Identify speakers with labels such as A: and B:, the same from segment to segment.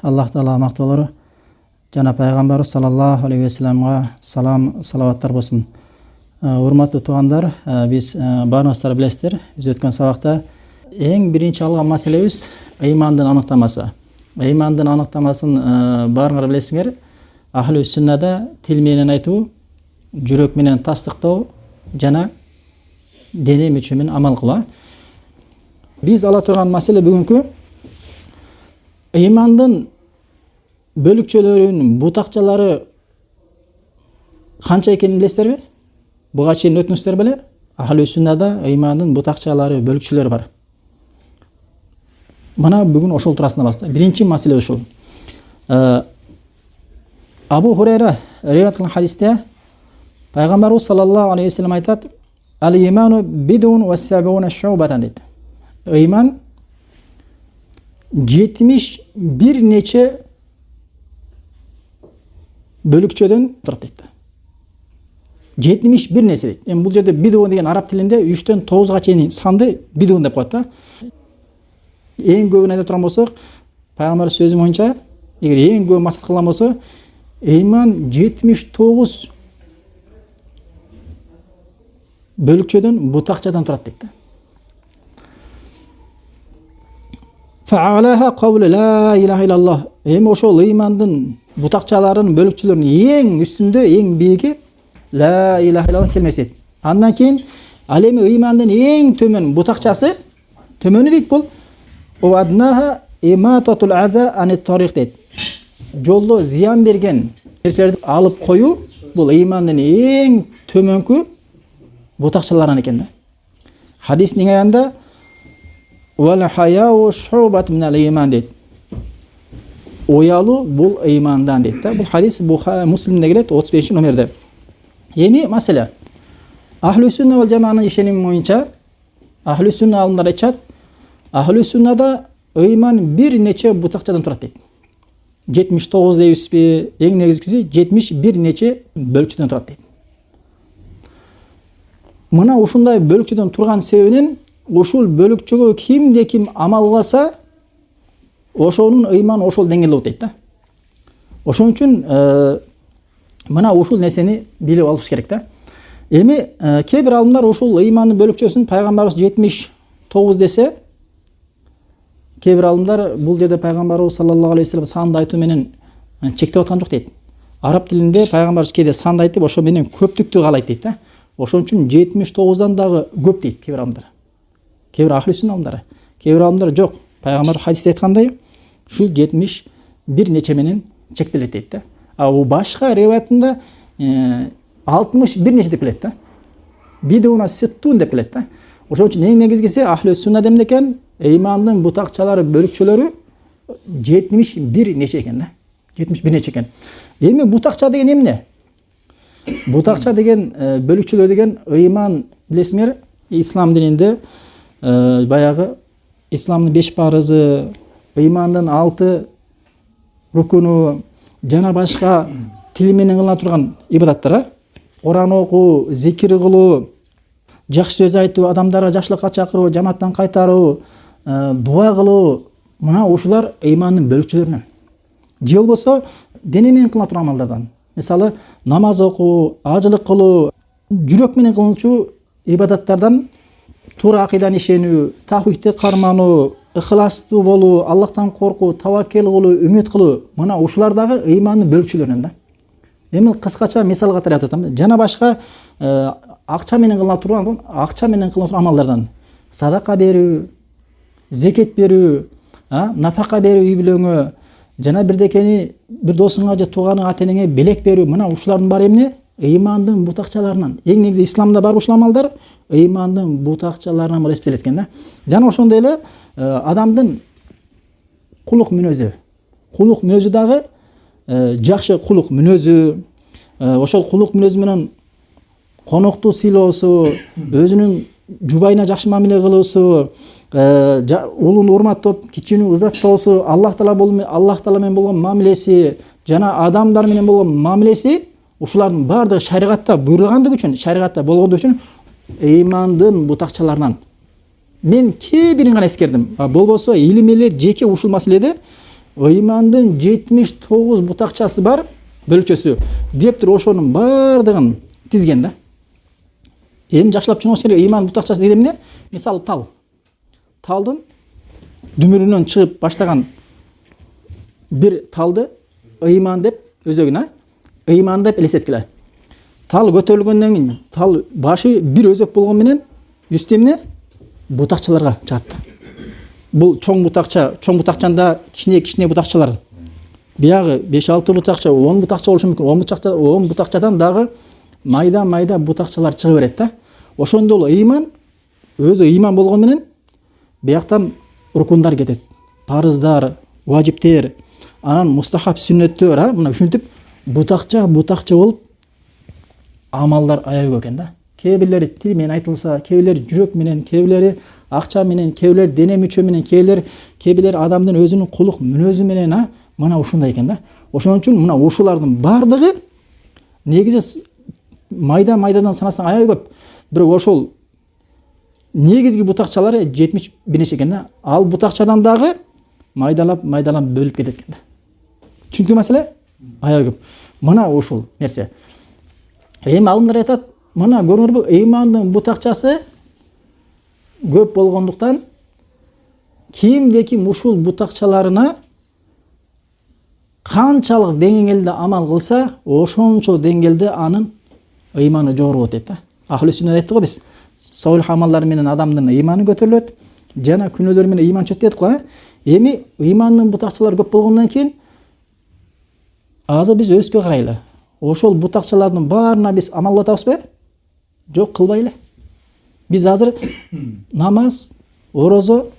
A: Аллах Таала мактоолору жана пайгамбарыбыз саллаллаху алейхи ва салламга салаваттар болсун. Урматтуу туугандар, биз баарыңыздар билесиздер, биз өткөн сабакта эң биринчи алган маселебиз ыймандын аныктамасы. Ыймандын аныктамасын баарыңар билесиңер. Ахлу сүннада тил менен айтуу, жүрөк менен тастыктоо жана дене мүчө менен амал кылуу. Биз ала турган маселе бүгүнкү ыймандын бөлүкчөлөрүнүн бутакчалары канча экенин билесиздерби? Буга чейин өтүңүздөр беле? Ахлу сүннада ыймандын бутакчалары, бөлүкчөлөрү бар. Мына бүгүн ошол туурасында алабыз. Биринчи маселе ушул. Абу Хурайра риwayat кылган хадисте пайгамбарыбыз саллаллаху алейхи ва саллям айтат: "Ал-иману бидун ва сабуна шубатан" дейт. Ыйман 71 нече бөлүкчөдөн турат дейт. 71 нече дейт. Эми бул жерде бидун деген араб тилинде 3-төн 9га чейин санды бидун деп коет да. Эң көбүн айта турган болсок, пайгамбар сөзү боюнча, эгер эң көп максат кылган болсо, ыйман 79 бөлүкчөдөн бутакчадан турат дейт. Фа'алаха кавлу ла илаха иллаллах. Эми ошол ыймандын бутакчаларынын бөлүкчөлөрүнүн эң үстүндө, эң бийиги ла илаха иллаллах келмеси дейт. Андан кийин ал эми ыймандын эң төмөн бутакчасы, төмөнү дейт бул Уаднаха имататул аза анит тарих дейт. Жолдо зыян берген нерселерди алып коюу бул ыймандын эң төмөнкү бутакчаларынан экен да. Хадистин аягында вал хаяу шубат минал ыйман дейт. Уялуу бул ыймандан дейт да. Бул хадис Муслимде келет 35 номерде. Эми маселе. Ахлу сүнна вал жамаанын ишеними боюнча ахлу сүнна алымдар айтышат, ахлу сүннада ыйман бир нече бутакчадан турат дейт. 79 дейбизби? Эң негизгиси 71 нече бөлүкчөдөн турат дейт. Мына ушундай бөлүкчөдөн турган себебинен ушул бөлүкчөгө кимде ким амал кылса, ошонун ыйман ошол деңгээлде болот дейт да. Ошон үчүн мына ушул нерсени билип алыш керек да. Эми кээ бир алымдар ушул ыймандын бөлүкчөсүн пайгамбарыбыз 79 десе, кээ бир алымдар бул жерде пайгамбарыбыз саллаллаху алейхи ва саллям санды айтуу менен чектеп аткан жок дейт. Араб тилинде пайгамбарыбыз кээде санды айтып, ошо менен көптүктү каалайт дейт да. Ошон үчүн 79дан дагы көп дейт кээ бир алымдар. Кээ бир ахлу сүнна алымдары. Кээ бир алымдар жок. Пайгамбар хадисте айткандай, ушул 71 нече менен чектелет дейт да. А бул башка риwayatында 61 нече деп келет да. Бидуна ситтун деп келет да. Ошон үчүн эң негизгиси ахлу сүнна демде экен, ыймандын бутакчалары, бөлүкчөлөрү 71 нече экен да. 71 нече экен. Эми бутакча деген эмне? Бутакча деген бөлүкчөлөр деген ыйман билесиңер, ислам дининде баягы исламдын 5 парызы, ыймандын 6 рукуну жана башка тил менен кылына турган ибадаттар, Куран окуу, зикир кылуу, жакшы сөз айтуу, адамдарга жакшылыкка чакыруу, жамааттан кайтаруу, дуа кылуу, мына ушулар ыймандын бөлүкчөлөрүнөн. Же болбосо дене менен кылына турган амалдардан. Мисалы, намаз окуу, ажылык кылуу, жүрөк менен кылынчу ибадаттардан туура акыйдан ишенүү, тавхидти кармануу, ыхластуу болуу, Аллахтан коркуу, таваккел кылуу, үмүт кылуу, мына ушулар дагы ыймандын бөлүкчөлөрүнөн да. Эми кыскача мисал катары айтып атам. Жана башка акча менен кылына турган амалдардан садака берүү, зекет берүү, нафака берүү үй бүлөңө, жана бирдекени бир досуңа же тууганың ата-энеңе белек берүү, мына ушулардын баары эмне? Ыймандын бутакчаларынан. Эң негизи исламда бар ушул амалдар ыймандын бутакчаларынан болуп эсептелет экен да. Жана ошондой эле адамдын кулук мүнөзү дагы жакшы кулук мүнөзү, ошол кулук мүнөзү менен конокту сыйлоосу, өзүнүн жубайына жакшы мамиле кылуусу, улун урматтап, кичүүнү ызаттоосу, Аллах Таала менен болгон мамилеси, жана адамдар менен болгон мамилеси, ушулардын баардыгы шариатта буйрулгандыгы үчүн, шариатта болгондугу үчүн ыймандын бутакчаларынан. Мен кээ бирин гана эскердим. Болбосо илимелер жеке ушул маселеде ыймандын 79 бутакчасы бар бөлүкчөсү деп туруп ошонун баардыгын тизген да. Эми жакшылап түшүнүңүз керек, ыйман бутакчасы деген эмне? Мисалы талдын дүмүрүнөн чыгып баштаган бир талды ыйман деп өзөгүн, ыйман деп элестеткиле. Тал көтөрүлгөндөн кийин тал башы бир өзөк болгон менен үстү эмне? Бутакчаларга чыгат. Бул чоң бутакчанда кичине бутакчалар. Биягы 5-6 бутакча, 10 бутакча болушу мүмкүн. 10 бутакчадан дагы майда бутакчалар чыга берет да. Ошондо эле ыйман өзү ыйман болгон менен бияктан рукундар кетет. Парыздар, важиптер, анан мустахаб сүннөттөр, мына ушинтип бутакча болуп амалдар аябай экен да. Кээ бирлери тил менен айтылса, кээ бирлери жүрөк менен, кээ бирлери акча менен, кээ бирлери дене мүчө менен, кээ бирлери адамдын өзүнүн кулук мүнөзү менен, мына ушундай экен да. Ошон үчүн мына ушулардын бардыгы негизи майдадан санасаң аябай көп. Бирок ошол негизги бутакчалары 70 нече экен да. Ал бутакчадан дагы майдалап бөлүп кетет экен да. Чүнкү маселе аябай көп. Мына ушул нерсе. Эми алымдар айтат, мына көрүңөрбү, ыймандын бутакчасы көп болгондуктан кимде-ким ушул бутакчаларына канчалык деңгээлде амал кылса, ошончо деңгээлде анын ыйманы жогору болот дейт да. Ахли сүннет айтты го биз. Соолих амалдар менен адамдын ыйманы көтөрүлөт, жана күнөөлөр менен ыйман чөт дедик го. Эми ыймандын бутакчалары көп болгондон кийин азыр биз өзгө карайлы. Ошол бутакчалардын баарына биз амал кылып атабызбы? Жок, кылбайлы. Биз азыр намаз, орозо,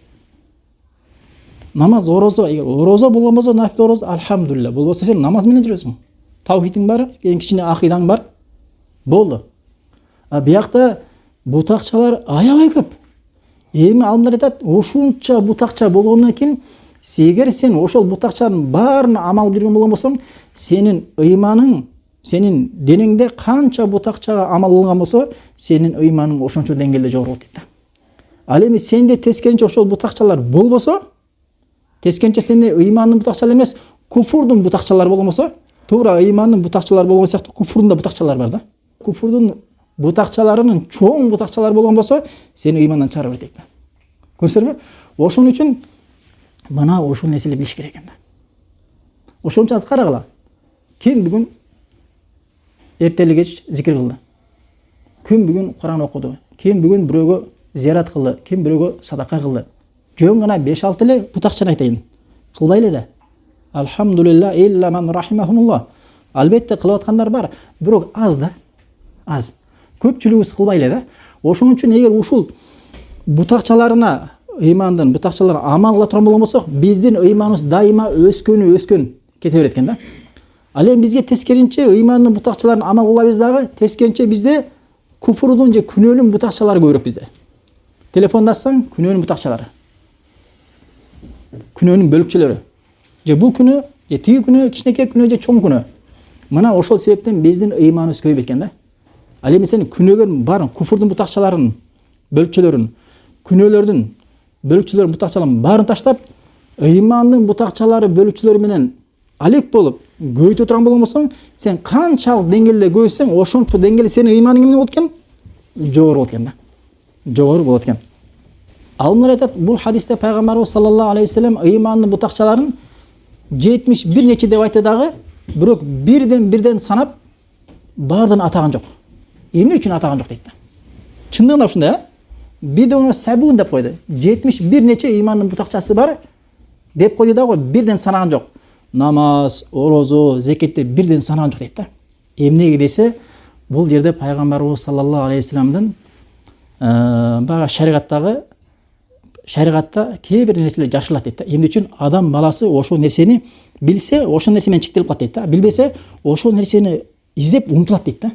A: эгер орозо болгон болсо, нафил орозо, алхамдулилла. Болбосо сен намаз менен жүрөсүң. Таухидиң бар, эң кичине акыйдаң бар. Болду. Биякта бутакчалар аябай көп. Эми алымдар айтат, ушунча бутакча болгондон кийин, эгер сен ошол бутакчанын баарына амал жүргөн болгон болсоң, сенин ыйманың, сенин денеңде канча бутакчага амал кылган болсо, сенин ыйманың ошончо деңгээлде жогору болот дейт. Ал эми сенде тескеринче ошол бутакчалар болбосо, тескеринче сенде ыймандын бутакчалары эмес, куфурдун бутакчалары болгон болсо, туура ыймандын бутакчалары болгон сыяктуу куфурдун да бутакчалары бар да. Куфурдун бутакчаларынын чоң бутакчалары болгон болсо, сени ыймандан чыгарып берет дейт. Көрсөңөрбү? Ошон үчүн мына ушул нерселерди билиш керек экен да. Ошон үчүн карагыла. Ким бүгүн эртели кеч зикир кылды? Ким бүгүн Куран окуду? Ким бүгүн бирөөгө зиярат кылды? Ким бирөөгө садака кылды? Жөн гана 5-6 эле бутакчаны айтайын. Кылбайлы да. Алхамдулилла илля ман рахимахумулла. Албетте кылып аткандар бар, бирок аз да. Аз. Көпчүлүгүбүз кылбайлы да. Ошон үчүн эгер ушул бутакчаларына, ыймандын бутакчаларына амал кыла турган болгон болсок, биздин ыйманыбыз дайыма өскөн кете берет экен да. Ал эми бизге тескеринче ыймандын бутакчаларына амал кылабыз дагы, тескеринче бизде куфурдун же күнөөнүн бутакчалары көбүрөөк бизде. Телефондасаң, күнөөнүн бутакчалары. Күнөөнүн бөлүкчөлөрү. Же бул күнөө, же тиги күнөө, кичинекей күнөө же чоң күнөө. Мына ошол себептен биздин ыйманыбыз көбөйүп кеткен да. Ал эми сен күнөөлөрдүн баарын, куфурдун бутакчаларын, бөлүкчөлөрүн, күнөөлөрдүн бөлүкчөлөрүн, бутакчаларын баарын таштап, ыймандын бутакчалары, бөлүкчөлөрү менен алек болуп, көбөйтө турган болгон болсоң, сен канчалык деңгээлде көбөйтсөң, ошончо деңгээлде сенин ыйманың эмне болот экен? Жогору болот экен да. Жогору болот экен. Алымдар айтат, бул хадисте пайгамбарыбыз саллаллаху алейхи ва саллям ыймандын бутакчаларын 71 нече деп айтты дагы, бирок бирден санап баардыгын атаган жок. Эмне үчүн атаган жок дейт да. Чындыгында ушундай, бидоно сабун деп койду. 71 нече ыймандын бутакчасы бар деп койду дагы, бирден санаган жок. Намаз, орозо, зекетти бирден санаган жок дейт да. Эмнеге десе, бул жерде пайгамбарыбыз саллаллаху алейхи ва салламдын бага шариатта кээ бир нерселер жашырылат дейт да. Эмне үчүн адам баласы ошол нерсени билсе, ошол нерсе менен чектелип калат дейт да. Билбесе, ошол нерсени издеп умтулат дейт да.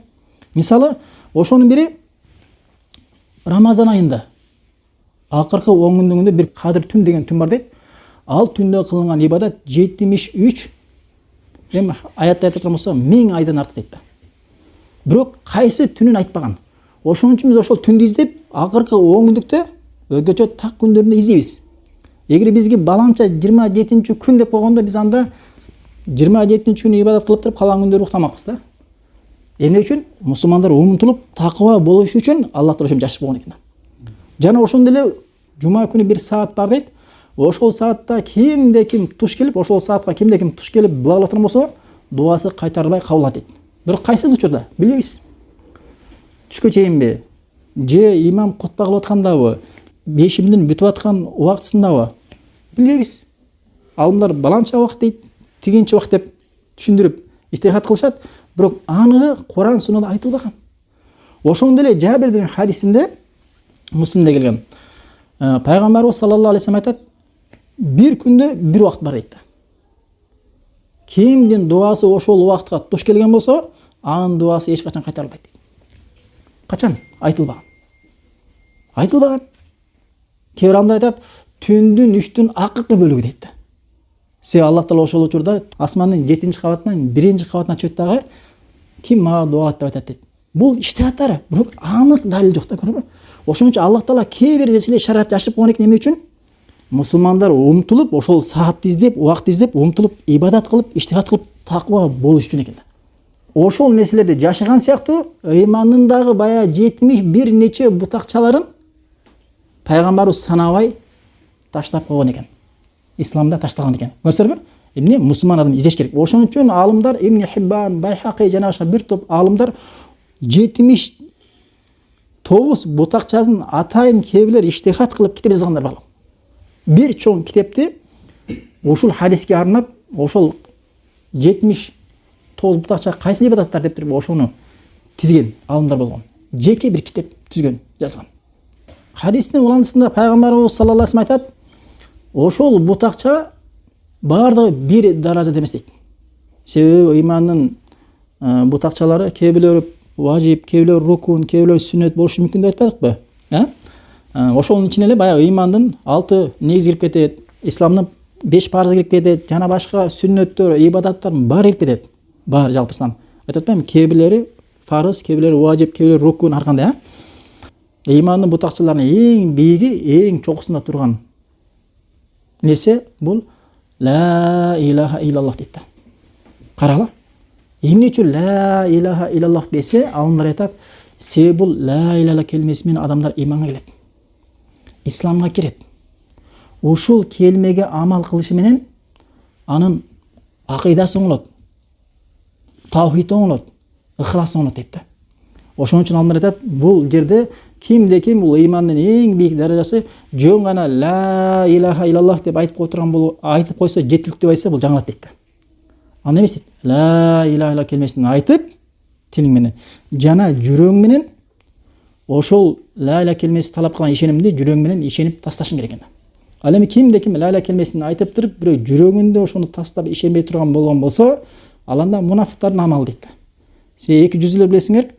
A: Мисалы, ошонун бири Рамазан айында акыркы 10 күндүн бир кадыр түн деген түн бар дейт. Ал түндө кылынган ибадат 73 эми аятта айтып турган болсо 1000 айдан артык дейт да. Бирок кайсы түнүн айтпаган. Ошон үчүн биз ошол түндү издеп, акыркы 10 күндүктө өзгөчө так күндөрүндө издейбиз. Эгер бизге баланча 27-күн деп койгондо биз анда 27-күнү ибадат кылып туруп калган күндөрү уктамакпыз да. Эмне үчүн? Мусулмандар умтулуп такыба болуш үчүн Аллах Таала ошентип жашап койгон экен. Жана ошондой эле жума күнү бир саат бар дейт. Ошол саатта ким туш келип, ошол саатка ким туш келип дуа кылып болсо, дуасы кайтарылбай кабыл алат дейт. Бирок кайсы учурда билбейбиз. Түшкө чейинби? Же имам кутба кылып аткандабы? Бешимдин бүтүп аткан убактысындабы? Билбейбиз. Алымдар баланча убакыт дейт, тигинчи убакыт деп түшүндүрүп иштихат кылышат, бирок анығы Куран Суннада айтылбаган. Ошондой эле Жабирдин хадисинде, Муслимде келген, пайгамбарыбыз саллаллаху алейхи вассалам айтат, бир күндө бир убакыт бар дейт. Кимдин дуасы ошол убакытка туш келген болсо, анын дуасы эч качан кайтарылбайт дейт. Качан? Айтылбаган. Айтылбаган. Кээ бир адамдар айтат, түндүн 3-түн акыркы бөлүгү дейт. Себеби Аллах Таала ошол учурда асмандын 7-кабатынан 1-кабатына чөйт дагы ким мага дуалат деп айтат дейт. Бул иштихаттар, бирок анык далил жок да, көрөбү? Ошон үчүн Аллах Таала кээ бир нерселер шариат жашып койгон экен. Эме үчүн? Мусулмандар умтулуп, ошол саатты издеп, убакытты издеп, умтулуп, ибадат кылып, иштихат кылып, такыба болуш үчүн экен. Ошол нерселерди жашаган сыяктуу, ыймандын дагы бая 71 нече бутакчаларын пайгамбарыбыз санабай таштап койгон экен. Исламда таштаган экен. Көрсөрбү? Эмне мусулман адам издеш керек. Ошон үчүн алымдар Ибн Хиббан, Байхақи жана башка бир топ алымдар 79 бутакчасын атайын кээ иштихат кылып китеп жазгандар бар. Бир чоң китепти ушул хадиске арнап, ошол 79 бутакча кайсы ибадаттар деп туруп ошону тизген алымдар болгон. Жеке бир китеп түзгөн, жазган. Хадистин уландысында пайгамбарыбыз саллаллаху алейхи вассалам айтат, ошол бутакча бардыгы бир даражада эмес дейт. Себеби ыймандын бутакчалары кээ бирлери важип, кээ бирлери рукун, кээ бирлери сүннөт болушу мүмкүн деп айтпадыкпы? Ошонун ичине эле баягы ыймандын 6 негиз кирип кетет, исламдын 5 парызы кирип кетет, жана башка сүннөттөр, ибадаттар баары кирип кетет. Баары жалпы ислам. Айтып атпаймынбы? Кээ бирлери фарыз, кээ бирлери важип, кээ бирлери рукун ар кандай, Ыймандын бутакчаларынын эң бийиги, эң чокусунда турган нерсе бул ла илаха иллаллах дейт. Карагыла. Эмне үчүн ла илаха иллаллах десе, алымдар айтат, себеби бул ла илаха келмеси менен адамдар иманга келет. Исламга кирет. Ушул келмеге амал кылышы менен анын акыйдасы оңолот. Таухид оңолот, ихлас оңолот дейт. Ошон үчүн алымдар айтат, бул жерде ким бул ыймандын эң бийик даражасы жөн гана ла илаха иллаллах деп айтып отурган болуп, айтып койсо жетиликтүү деп айтса бул жаңылат дейт. Аны эмес дейт. Ла илаха иллаллах келмесин айтып тилиң менен жана жүрөң менен ошол ла илаха келмеси талап кылган ишенимди жүрөң менен ишенип тасташың керек экен. Ал эми ким ла илаха келмесин айтып туруп, бирөө жүрөгүндө ошону тастап ишенбей турган болгон болсо, ал анда мунафиктардын амалы дейт. Сиз эки жүзлөр билесиңер,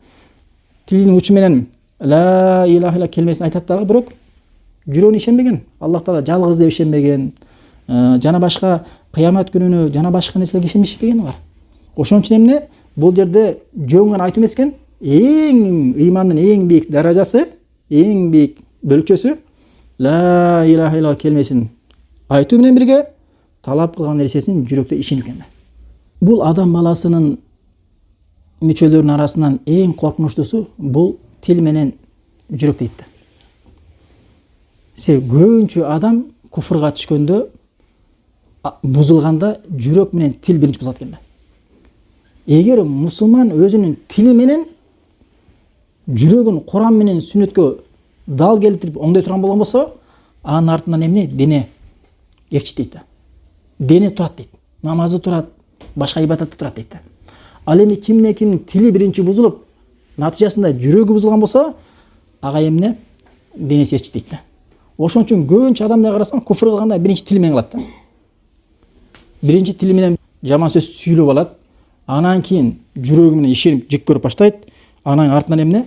A: тилинин учу менен ла илаха иллаллах келмесин айтат дагы, бирок жүрөгүнө ишенбеген, Аллах Таала жалгыз деп ишенбеген, жана башка кыямат күнүнө, жана башка нерселерге ишенбеген алар. Ошон үчүн эмне? Бул жерде жөн гана айтуу эмес экен, эң ыймандын эң бийик даражасы, эң бийик бөлүкчөсү ла илаха иллаллах келмесин айтуу менен бирге талап кылган нерсесин жүрөктө ишенип экен. Бул адам баласынын мүчөлөрүнүн арасынан эң коркунучтуусу бул тил менен жүрөк дейт. Көбүнчө адам куфурга түшкөндө, бузулганда жүрөк менен тил биринчи бузулат экен. Эгер мусулман өзүнүн тили менен жүрөгүн Куран менен сүннөткө дал келтирип оңдой турган болгон болсо, анын артынан эмне? Дене эрчит дейт. Дене турат дейт. Намазы турат, башка ибадаты турат дейт. Ал эми кимдин тили биринчи бузулуп, натыйжасында жүрөгү бузулган болсо, ага эмне? Денеси эрчит дейт. Ошон үчүн көбүнчө адамды карасаң, куфр кылганда биринчи тили менен кылат. Биринчи тили менен жаман сөз сүйлөп алат, анан кийин жүрөгү менен ишенип жек көрүп баштайт, анан артынан эмне?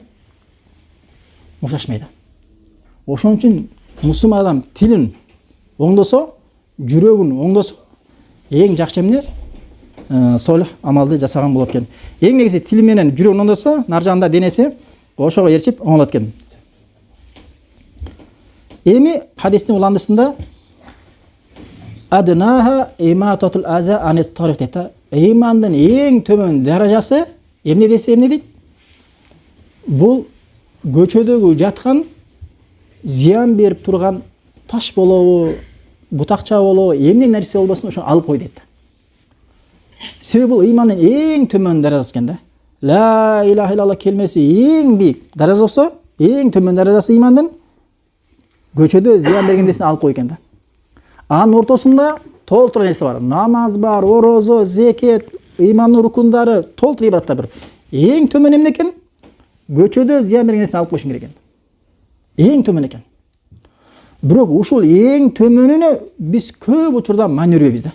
A: Мушташмайт. Ошон үчүн мусулман адам тилин оңдосо, жүрөгүн оңдосо, эң жакшы эмне? Солих амалды жасаган болот экен. Эң негизи тили менен жүрөгүн оңдосо, нар жагында денеси ошого эрчип оңолот экен. Эми хадистин уландысында Adnaha imatatul aza anit tariq дейді. Имандың ең төмен дәрежесі емне десе емне дейді? Бұл көшедегі жатқан зиян беріп тұрған таш болуы, бұтақша болуы, емне нәрсе болбасын үшін алып қой дейді. Себебі бұл иманның ең төмен дәрежесі екен да. Ла илаха илlallah келмесі ең биік дәрежесі болса, ең төмен дәрежесі имандың көшеде зиян берген нәрсені алып қой екен да. Аның ортасында толтырған нәрсе бар. Намаз бар, ораза, зекет, иманның рукундары, толтыр ибадаттар бар. Ең төмен емне екен? Көшеде зиян берген нәрсені алып қойшың керек екен. Ең төмен екен. Бірақ ушул ең төменіне біз көп учурда ман өрбейбиз да.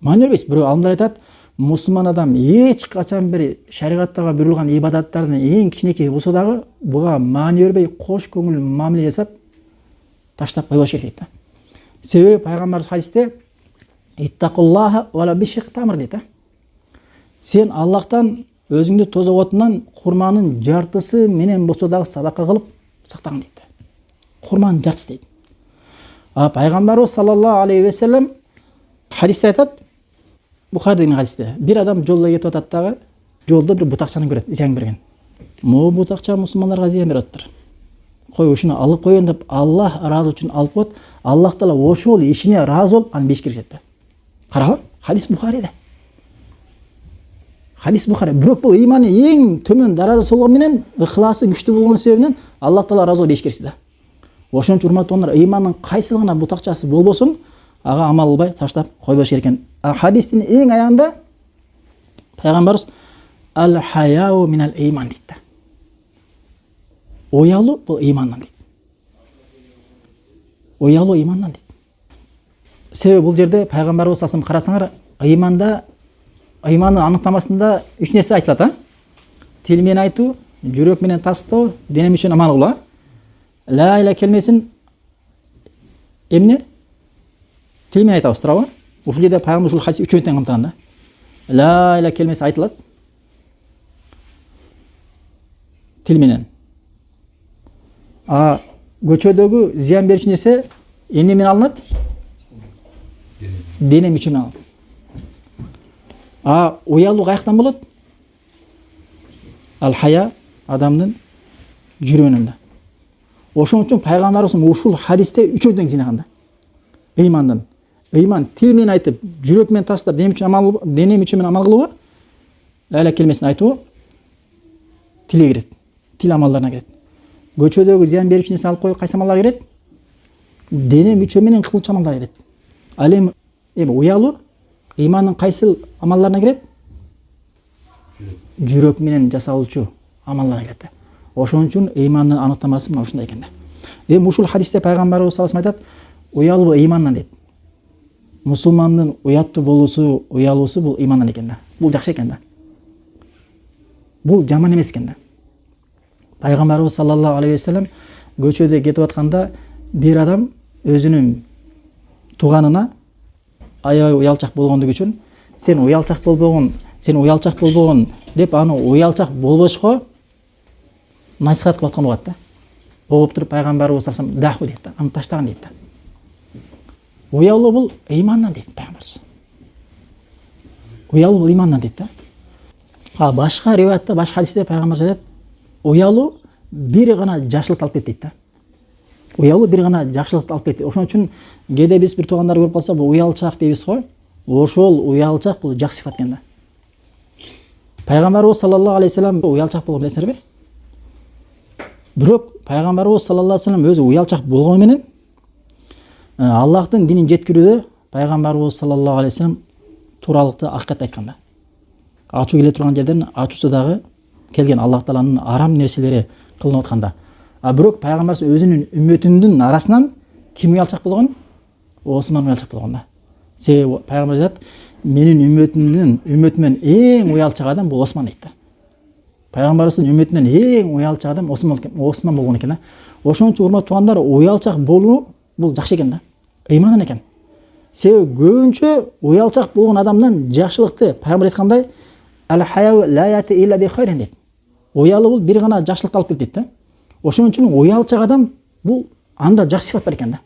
A: Ман өрбейбиз. Бирок алымдар айтат, мусулман адам эч качан бир шариғаттага буйрулган ибадаттардын эң кичинекей болсо дагы буга ман өрбей кош көңүл мамиле жасап таштап койбош керек дейт да. Себеби пайгамбарыбыз хадисте иттақуллаха вала бишиқ тамыр дейт да. Сен Аллахтан өзүңдү тозок отунан курманын жартысы менен болсо дагы садака кылып сактаган дейт. Курманын жартысы дейт. Пайгамбарыбыз саллаллаху алейхи ва саллям хадисте айтат, Бухаридин хадисте, бир адам жолдо кетип атат дагы, жолдо бир бутакчаны көрөт, зиян берген. Могу бутакча мусулмандарга зиян берип атыптыр. Кой ушуну алып коеюн деп Аллах ыраазы үчүн алып коет. Аллах таала ошол ишине ыраазы болуп аны бешке киргизет да. Карагы, хадис Бухариде. Хадис Бухари. Бирок бул иманы эң төмөн даражасы болгон менен ыхласы күчтүү болгон себебинен Аллах таала ыраазы болуп бешке киргизет да. Ошон үчүн урматтуулар, имандын кайсылыгына бутакчасы болбосун, ага амал кылбай таштап койбош керек экен. Хадистин эң аягында пайгамбарыбыз ал-хаяу минал иман дейт да. Оялуу бул имандан дейт. Оялуу имандан дейт. Себеби бул жерде пайгамбарыбыз саллаллаху алейхи ва саллям карасаңар, имандын аныктамасында 3 нерсе айтылат, а? Тил менен айтуу, жүрөк менен тастоо, дене үчүн амал кылуу. Ла иля келмесин эмне? Тил менен айтабыз, туурабы? Ушул жерде пайгамбар ушул хадис үчөөнү тең камтыган да. Ла иля келмеси айтылат. Тил менен. Көчөдөгү зиян берүүчү нерсе эмне менен алынат? Дене үчүн алынат. Уялуу каяктан болот? Ал-хая адамдын жүрөгүнөн. Ошон үчүн пайгамбарыбыз ушул хадисте үчөөнү тең жыйнаган да. Имандан. Иман тил менен айтып, жүрөк менен тастап, дене үчүн амал кылуу, ла иля келмесин айтуу тилге кирет. Тил амалдарына кирет. Көчөдөгү зиян берүүчү нерсе алып коюп кайсы амалдар кирет? Дене мүчө менен кылчу амалдар кирет. Ал эми уялуу имандын кайсы амалдарына кирет? Жүрөк менен жасалуучу амалдарга кирет. Ошон үчүн имандын аныктамасы мына ушундай экен да. Эми ушул хадисте пайгамбарыбыз саллаллаху алейхи ва саллям айтат, уялуу имандан дейт. Мусулмандын уяттуу болуусу, уялуусу бул имандан экен да. Бул жакшы экен да. Бул жаман эмес экен да. Пайгамбарыбыз саллаллаху алейхи ва саллям көчөдө кетип атканда бир адам өзүнүн тууганына аябай уялчак болгондугу үчүн сен уялчак болбогон деп аны уялчак болбошко насихат кылып аткан угат да. Оғып туруп пайгамбарыбыз саллаллаху алейхи ва саллям даху дейт да, аны таштаган дейт да. Уялуу бул имандан дейт пайгамбарыбыз. Уялуу бул имандан дейт да. Башка риваятта, башка хадисте пайгамбарыбыз айтат, уялуу бир гана жакшылык алып келет дейт да. Уялуу бир гана жакшылык алып келет. Ошон үчүн кээде биз бир туугандар көрүп калса, бул уялчак дейбиз го. Ошол уялчак бул жакшы сыфат экен да. Пайгамбарыбыз саллаллаху алейхи ва саллям уялчак болгон билесиңерби? Бирок пайгамбарыбыз саллаллаху алейхи ва саллям өзү уялчак болгону менен Аллахтын динин жеткирүүдө пайгамбарыбыз саллаллаху алейхи ва саллям тууралыкты акыйкат айткан да. Ачуу келе турган жерден ачуусу дагы келген Аллах тааланын арам нерселери кылынып атканда. Бирок пайгамбарыбыз өзүнүн үммөтүнүн арасынан ким уялчак болгон? Осман уялчак болгон да. Себеби пайгамбар айтат, менин үммөтүмөн эң уялчак адам бул Осман дейт да. Пайгамбарыбыздын үммөтүнөн эң уялчак адам Осман болгон экен да. Ошон үчүн урматтуу туугандар, уялчак болуу бул жакшы экен да. Имандан экен. Себеби көбүнчө уялчак болгон адамдан жакшылыкты пайгамбар айткандай, ал-хаяу ла яти илля би хайрин дейт. Уялуу бул бир гана жакшылык алып келет дейт да. Ошон үчүн уялчак адам бул анда жакшы сыфат бар экен да.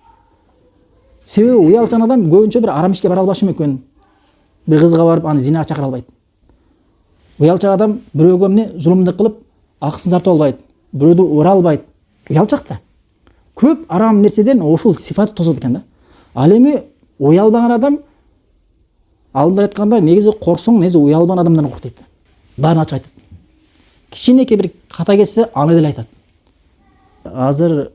A: Себеби уялчан адам көбүнчө бир арам ишке бара албашы мүмкүн. Бир кызга барып аны зинага чакыра албайт. Уялчак адам бирөөгө эмне зулумдук кылып акысын тартып албайт. Бирөөдү ура албайт. Уялчак да. Көп арам нерседен ошол сифаты тозот экен да. Ал эми уялбаган адам алдында айтканда негизи корксоң негизи уялбаган адамдан корк дейт. Баарын ачык айтат. Кичинекей бир ката кетсе аны деле айтат. Азыр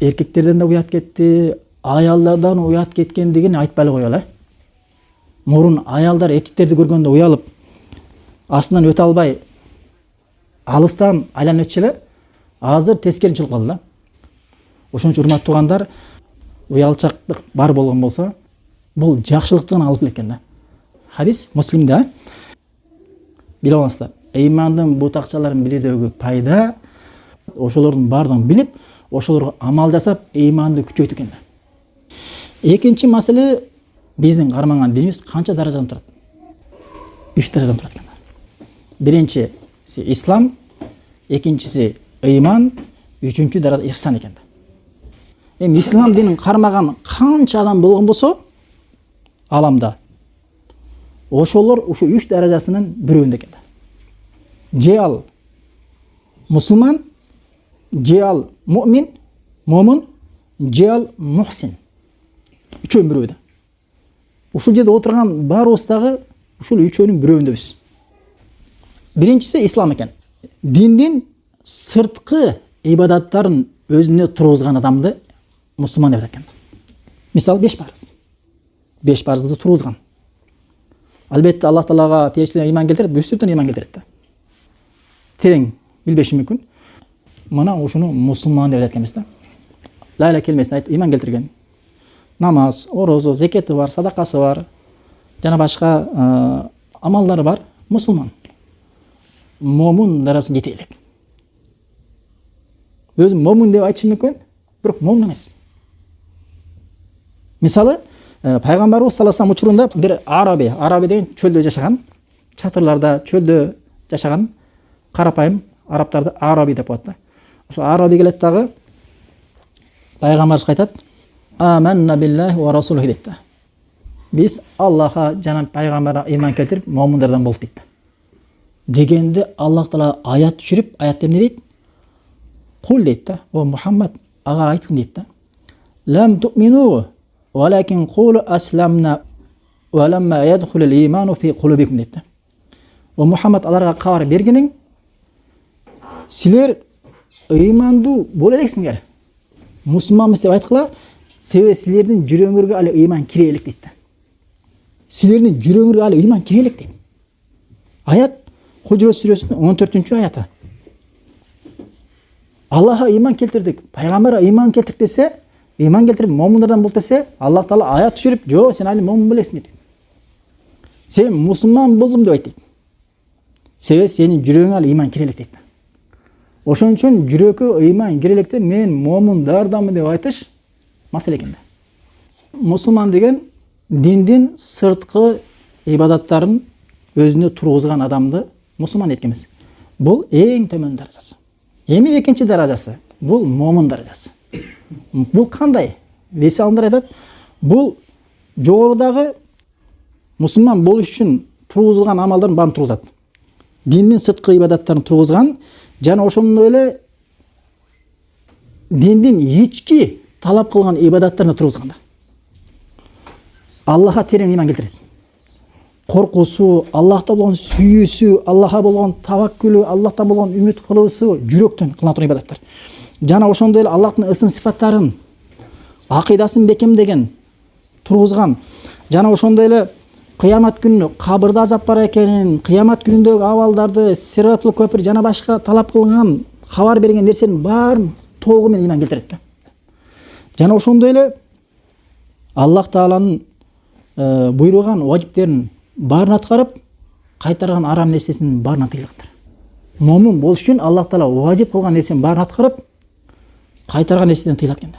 A: эркектерден да уят кетти, аялдардан уят кеткендигин айтпай эле коелу. Мурун аялдар эркектерди көргөндө уялып, астынан өтө албай, алыстан айланып өтчү эле. Азыр тескери чыгып калды да. Ошон үчүн урматтуу туугандар, уялчактык бар болгон болсо, бул жакшылыктан алып келет экен да. Хадис Муслимде. Биле аласыздар. Ыймандын бутакчаларын билүүдөгү пайда ошолордун баардыгын билип, ошолорго амал жасап, ыйманды күчөйт экен да. Экинчи маселе, биздин карманган динибиз канча даражадан турат? 3 даражадан турат экен. Биринчиси ислам, экинчиси ыйман, үчүнчү даража ихсан экен да. Эми ислам динин кармаган канча адам болгон болсо аламда, ошолор ушу 3 даражасынын бирөөндө экен да. Же ал мусулман, же ал муъмин, момун, же ал мухсин. Үчөөнүн бирөөдө. Ушул жерде отурган баарыбыз дагы ушул үчөөнүн бирөөндөбүз. Биринчиси ислам экен. Диндин сырткы ибадаттарын өзүнө тургузган адамды мусулман деп атат экен. Мисалы 5 парыз. 5 парызды тургузган. Албетте Аллах Таалага периштелер ыйман келтирет, бүстүртөн ыйман келтирет да. Терең билбеши мүмкүн. Мына ушуну мусулман деп айтканбыз да. Ла иляха келмесин айтып ыйман келтирген. Намаз, орозо, зекети бар, садакасы бар, жана башка амалдары бар, мусулман. Момун дарасын жете элек. Өзүм момун деп айтышым мүмкүн, бирок момун эмес. Мисалы, пайгамбарыбыз саллаллаху алейхи учурунда бир араби деген чөлдө жашаган, чатырларда, чөлдө жашаган карапайым арабтарды араби деп коет да. Ошо араби келет дагы пайгамбарыбыз айтат: "Аманна биллахи ва расулихи" дейт да. Биз Аллахка жана пайгамбарга ыйман келтирип, момундардан болуп дейт. Дегенде Аллах Таала аят түшүрүп, аятта эмне дейт? Кул дейт да, о Мухаммад, ага айткын дейт да. Лам ту'мину валакин кулу асламна ва ламма ядхулул иману фи кулубикум дейт да. О Мухаммад, аларга кабар бергениң, силер ыймандуу боло элексиңер. Мусулманбыз деп айткыла, себеби силердин жүрөгүңөргө али ыйман кире элек дейт да. Силердин жүрөгүңөргө али ыйман кире элек дейт. Аят Худжурат сүрөсүнүн 14-аяты. Аллахка ыйман келтирдик, пайгамбарга ыйман келтирдик десе, ыйман келтирип момундардан бол десе, Аллах Таала аят түшүрүп, "Жок, сен али момун белесиң" дейт. Сен мусулман болдум деп айт дейт. Себеби сенин жүрөгүңө али ыйман кире элек дейт. Ошон үчүн жүрөккө ыйман кире электе мен момундардамын деп айтыш маселе экен да. Мусулман деген диндин сырткы ибадаттарын өзүнө тургузган адамды мусулман эткенбиз. Бул эң төмөн даражасы. Эми экинчи даражасы, бул момун даражасы. Бул кандай? Десе алымдар айтат, бул жогорудагы мусулман болуш үчүн тургузулган амалдардын баарын тургузат. Диндин сырткы ибадаттарын тургузган, жана ошондой эле диндин ички талап кылган ибадаттарына тургузган. Аллахка терең ыйман келтирет. Коркусу, Аллахта болгон сүйүүсү, Аллахка болгон таваккүлү, Аллахта болгон үмүт кылуусу жүрөктөн кылына турган ибадаттар. Жана ошондой эле Аллахтын ысым сифаттарын, акыйдасын бекемдеген, тургузган. Жана ошондой эле кыямат күнү кабырда азап бар экенин, кыямат күнүндөгү абалдарды, сиратул көпүр жана башка талап кылган, кабар берген нерсенин баарын толугу менен ыйман келтирет да. Жана ошондой эле Аллах Тааланын буйруган важиптерин баарын аткарып, кайтарган арам нерсесинин баарынан тыйылгандар. Момун болуш үчүн Аллах Таала важип кылган нерсенин баарын аткарып, кайтарган нерседен тыйылат экен да.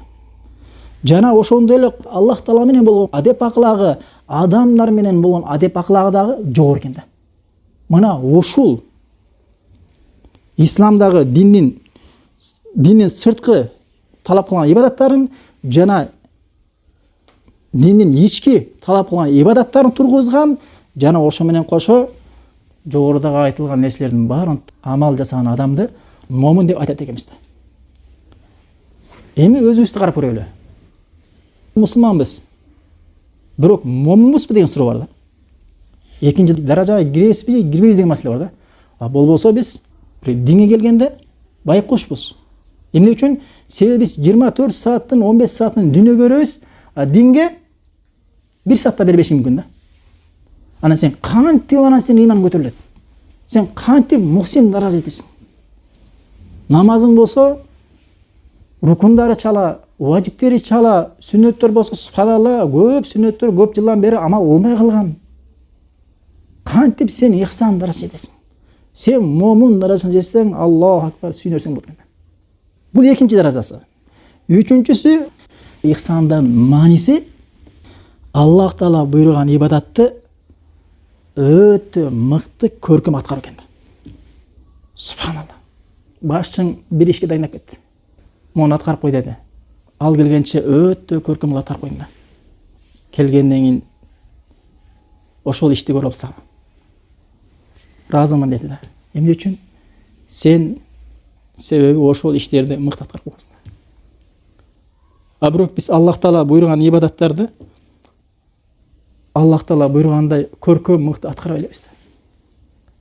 A: Жана ошондой эле Аллах Таала менен болгон адеп аклагы, адамдар менен болгон адеп аклагы дагы жогору экен да. Мына ушул исламдагы диндин сырткы талап кылган ибадаттарын жана диндин ички талап кылган ибадаттарын тургузган жана ошо менен кошо жогорудагы айтылган нерселердин баарын амал жасаган адамды момун деп айтат экенбиз да. Эми өзүбүздү карап көрөлү. Мусулманбыз. Бирок момунбузбу деген суроо бар да. Экинчи даражага киребизби же кирбейбиз деген маселе бар да. А болбосо биз динге келгенде байкошпуз. Эмне үчүн? Себеби биз 24 сааттын 15 саатын дүнө көрөбүз, а динге 1 саатта бербеши мүмкүн да. Анан сен кантип анан сен иман көтөрүлөт? Сен кантип мухсин даража жетесиң? Намазың болсо рукундары чала, важиптери чала, сүннөттөр болсо субханалла, көп сүннөттөр көп жылдан бери амал кылмай калган. Кантип сен ихсан даража жетесиң? Сен момун даражасына жетсең, Аллаху акбар сүйнөрсөң болот. Бул экинчи даражасы. Үчүнчүсү ихсандын мааниси Аллах Таала буйруган ибадатты өтө мыкты көркөм аткаруу экен да. Субханалла. Башчың бир ишке дайындап кетти. Муну аткарып кой деди. Ал келгенче өтө көркөм аткарып койдум да. Келгенден кийин ошол ишти көрүп алса разымын деди да. Эмне үчүн? Сен себеби ошол иштерди мыкты аткарып койсуң. А бирок биз Аллах Таала буйруган ибадаттарды Аллах Таала буйругандай көркөм мыкты аткара билебиз.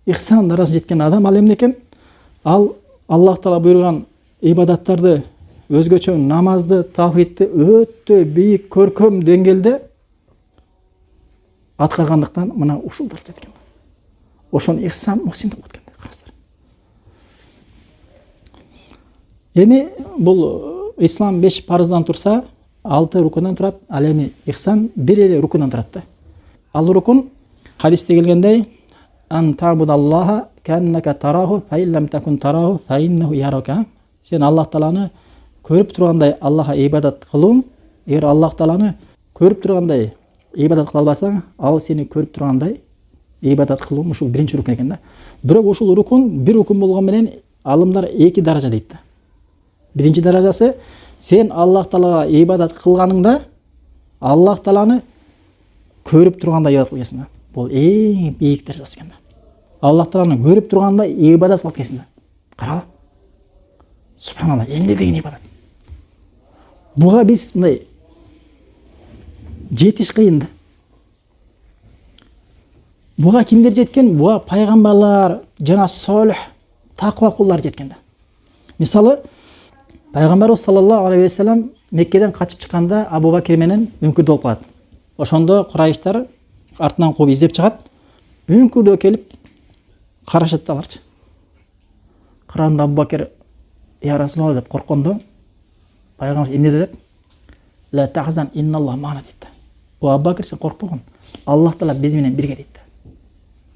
A: Ихсан даражасына жеткен адам ал эмне экен? Ал Аллах Таала буйруган ибадаттарды, өзгөчө намазды, тавхидти өтө бийик көркөм деңгээлде аткаргандыктан мына ушул даража жеткен. Ошону ихсан мухсин деп коет экен. Караңыздар. Эми бул ислам 5 парыздан турса, 6 рукундан турат. Ал эми ихсан бир эле рукундан турат да. Ал рукун хадисте келгендей ан табудаллаха каннака тараху фа иллам такун тараху фа иннаху ярака. Сен Аллах Тааланы көрүп тургандай Аллахка ибадат кылуң. Эгер Аллах Тааланы көрүп тургандай ибадат кыла албасаң, ал сени көрүп тургандай ибадат кылуң. Ушул биринчи рукун экен да. Бирок ушул рукун бир рукун болгон менен алымдар эки даража дейт да. Биринчи даражасы сен Аллах Таалага ибадат кылганыңда Аллах Тааланы көрүп тургандай ибадат кыласың. Бул эң бийик даражасы экен да. Аллах Тааланы көрүп тургандай ибадат кылып келсин. Каралы. Субханалла, эмне деген ибадат? Буга биз мындай жетиш кыйын да. Буга кимдер жеткен? Буга пайгамбарлар жана солих, таква кулдар жеткен да. Мисалы, пайгамбарыбыз саллаллаху алейхи ва саллям Меккеден качып чыкканда Абу Бакир менен үңкүрдө болуп калат. Ошондо Курайыштар артынан кууп издеп чыгат. Үңкүрдө келип карашат аларчы. Караганда Абу Бакир я Расулалла деп коркондо пайгамбар эмне деп? Ла тахзан инналлах маана дейт. О Абу Бакир сен коркпогон. Аллах Таала биз менен бирге дейт.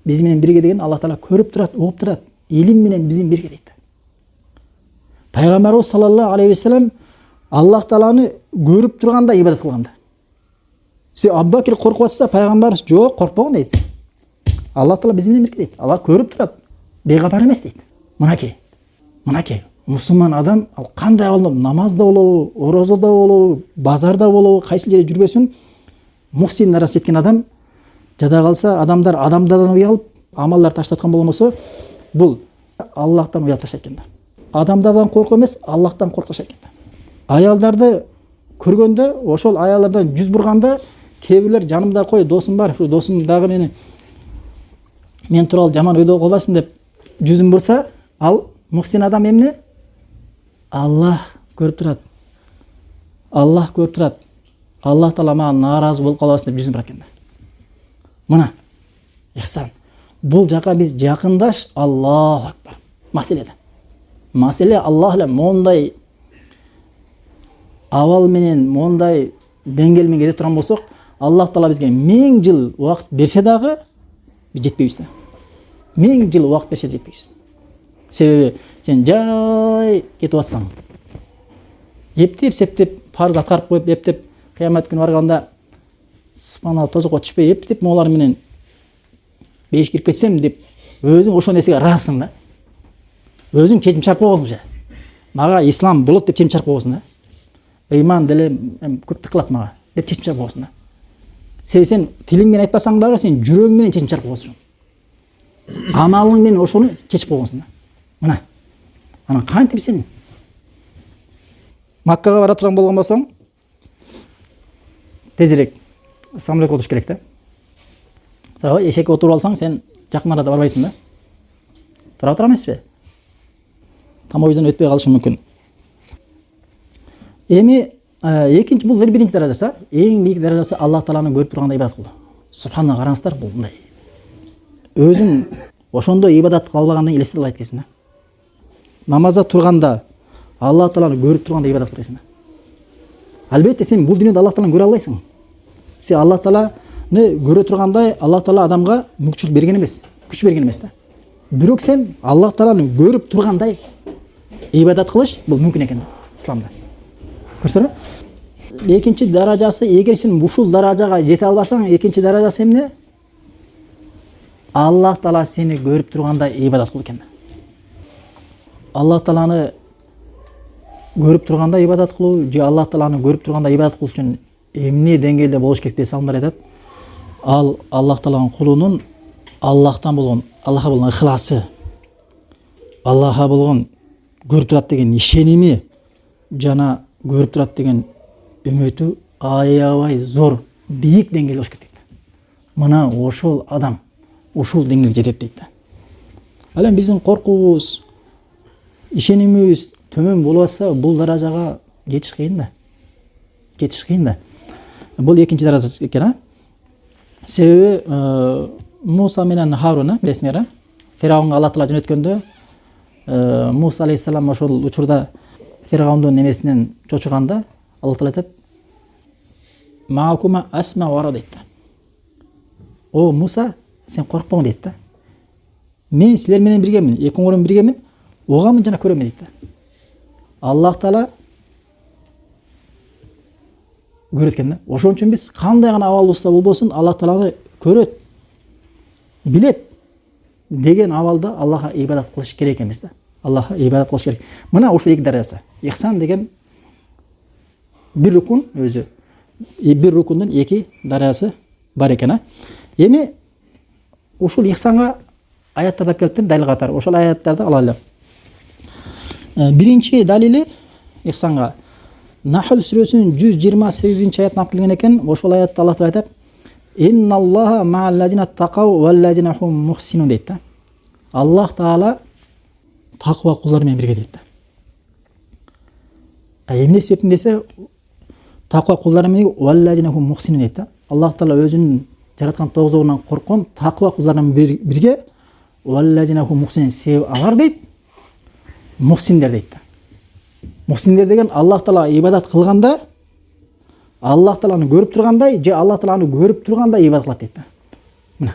A: Биз менен бирге деген Аллах Таала көрүп турат, угуп турат. Илим менен биз бирге дейт. Пайгамбарыбыз саллаллаху алейхи ва саллям Аллах Тааланы көрүп турганда ибадат кылганда. Се Абу Бакир коркуп атса, пайгамбар жок, коркпогон дейт. Аллах Таала биз менен бирге дейт. Алла көрүп турат. Бейгабар эмес дейт. Мынакей. Мусулман адам ал кандай болуп, намазда болобу, орозодо болобу, базарда болобу, кайсы жерде жүрбөсүн, мухсин даражасына жеткен адам жада калса, адамдардан уялып, амалдар таштаткан болмосо, бул Аллахтан уялып таштайт экен да. Адамдардан коркуу эмес, Аллахтан коркушат экен. Аялдарды көргөндө, ошол аялдардан жүз бурганда, кээ бирлер жанымда кой, досум бар, ушу досум дагы мен тууралуу жаман ойдо калбасын деп жүзүн бурса, ал мухсин адам эмне? Аллах көрүп турат. Аллах көрүп турат. Аллах Таала мага нааразы болуп калбасын деп жүзүн бурат экен да. Мына ихсан. Бул жака биз жакындаш, Аллаху акбар. Маселе Аллах эле мондай авал менен, мондай деңгел менен кете турган болсок, Аллах Таала бизге 1000 жыл убакыт берсе дагы биз жетпейбиз да. 1000 жыл убакыт берсе жетпейбиз. Себеби сен жай кетип атсаң, эптеп парыз аткарып коюп, эптеп кыямат күнү барганда субханалла тозокко түшпөй эптеп молар менен беш кирип кетсем деп өзүң ошол нерсеге ыраазысың да. Өзүң чечим чыгарып койгонсуң же. Мага ислам болот деп чечим чыгарып койгонсуң да. Ыйман деле көптүк кылат мага деп чечим чыгарып койгонсуң да. Сен тилиң менен айтпасаң дагы сен жүрөгүң менен чечим чыгарып койсуң. Амалың менен ошону чечип койгонсуң да. Мына. Анан кантип сен Маккага бара турган болгон болсоң, тезирээк самолетке отуш керек да. Туурабы? Эшекке отуруп алсаң, сен жакын арада барбайсың да. Тура эмеспи? Там ойдан өтпөй калышы мүмкүн. Эми экинчи бул биринчи даражасы, эң бийик даражасы Аллах Тааланы көрүп тургандай ибадат кылуу. Субханалла, караңыздар, бул мындай. Өзүң ошондой ибадат кылбагандан элестете албайт экенсиң да. Намазда турганда Аллах Тааланы көрүп турганда ибадат кыласың. Албетте сен бул дүйнөдө Аллах Тааланы көрө албайсың. Сен Аллах Тааланы көрө тургандай Аллах Таала адамга мүмкүнчүлүк берген эмес, күч берген эмес да. Бирок сен Аллах Тааланы көрүп тургандай ибадат кылыш бул мүмкүн экен да исламда. Көрсөңүз? Экинчи даражасы, эгер сен ушул даражага жете албасаң, экинчи даражасы эмне? Аллах Таала сени көрүп тургандай ибадат кыл экен. Аллах Тааланы көрүп турганда ибадат кылуу, же Аллах Тааланы көрүп турганда ибадат кылуу үчүн эмне деңгээлде болуш керек десе, алымдар айтат. Ал Аллах Тааланын кулунун Аллахтан болгон, Аллахка болгон ыхласы, Аллахка болгон көрүп турат деген ишеними жана көрүп турат деген үмүтү аябай зор, бийик деңгээлде болуш керек дейт. Мына ошол адам ушул деңгээлге жетет дейт. Ал эми биздин коркубуз, ишенимибиз төмөн болбаса, бул даражага жетиш кыйын да. Жетиш кыйын да. Бул экинчи даражасы экен. Себеби Муса менен Харуна, билесиңер, Фираунга Аллах Таала жөнөткөндө, Муса алейхиссалам ошол учурда Фираундун немесинен чочуганда, Аллах Таала айтат: "Маакума асма вара" дейт. О Муса, сен коркпоң дейт да. Мен силер менен биргемин, эки оңорун биргемин, огамын жана көрөмүн дейт да. Аллах Таала көрөт экен да. Ошон үчүн биз кандай гана абалыбызда болбосун, Аллах Тааланы көрөт, билет деген абалда Аллахка ибадат кылыш керек эмес да. Аллахка ибадат кылыш керек. Мына ушул эки даражасы. Ихсан деген бир рукун өзү, бир рукундун эки даражасы бар экен. Эми ушул ихсанга аяттар да келиптир, далил катары. Ошол аяттарды алалы. Биринчи далили ихсанга Нахл сүрөсүнүн 128-аятына алып келген экен. Ошол аятта Аллах Таала айтат: "Инналлаха ма'аллазина тақау валлазина хум мухсинун" дейт да. Аллах Таала таква кулдар менен бирге дейт да. Эмне себептен десе, таква кулдар менен валлазина хум мухсинун дейт да. Аллах Таала өзүнүн жараткан тогузугунан корккон таква кулдар менен бирге валлазина хум мухсинун, себеби алар дейт мухсиндер дейт да. Мухсиндер деген Аллах Таала ибадат кылганда, Аллах Тааланы көрүп тургандай, же Аллах Тааланы көрүп тургандай ибадат кылат дейт да. Мына.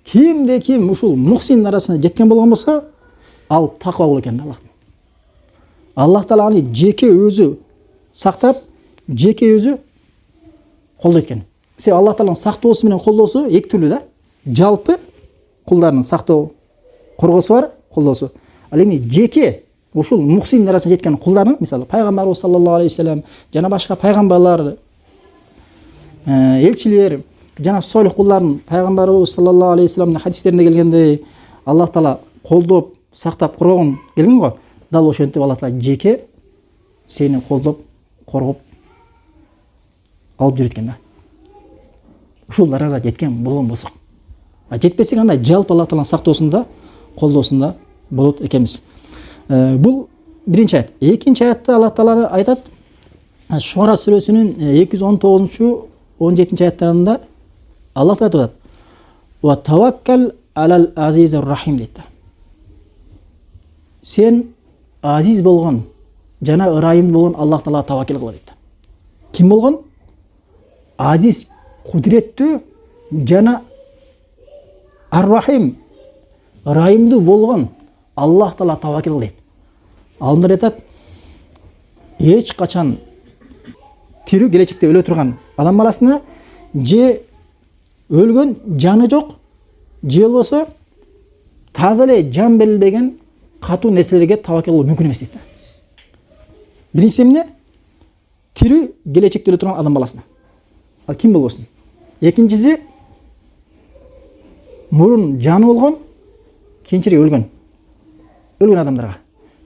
A: Кимде ким ушул мухсин арасына жеткен болгон болсо, ал таква кул экен да Аллах. Аллах Тааланы жеке өзү сактап, жеке өзү колдойт экен. Себеби Аллах Тааланын сактоосу менен колдоосу эки түрлүү да. Жалпы кулдардын сактоо коргоосу бар, колдоосу. Ал эми жеке ушул мухсин арасына жеткен кулдардын, мисалы пайгамбарыбыз саллаллаху алейхи вассалам жана башка пайгамбарлар, элчилер жана солих кулдардын пайгамбарыбыз саллаллаху алейхи вассаламдын хадистеринде келгендей Аллах Таала колдоп, сактап, коргогон келген го. Дал ошентип Аллах Таала жеке сени колдоп, коргоп алып жүрөт экен да. Ушул даражага жеткен болгон болсок. Жетпесек андай жалпы Аллах Тааланын сактоосунда, колдоосунда болот экенбиз. Бул биринчи аят. Экинчи аятта Аллах Таала айтат, Шуара сүрөсүнүн 219-17 аяттарында Аллах Таала айтат: "Ва таваккал алал азизир рахим" дейт. Сен азиз болгон жана ырайым болгон Аллах Таалага таваккал кыл дейт. Ким болгон? Азиз, кудуреттүү жана ар-рахим, ырайымдуу болгон Аллах Таала таваккал кыл дейт. Алымдар айтат, эч качан тирүү келечекте өлө турган адам баласына же өлгөн жаны жок, же болбосо таза эле жан берилбеген катуу нерселерге таваккал кылуу мүмкүн эмес дейт. Биринчиси эмне? Тирүү келечекте өлө турган адам баласына. ал ким болбосун. Экинчиси мурун жаны болгон, кийинчерээк өлгөн адамдарга.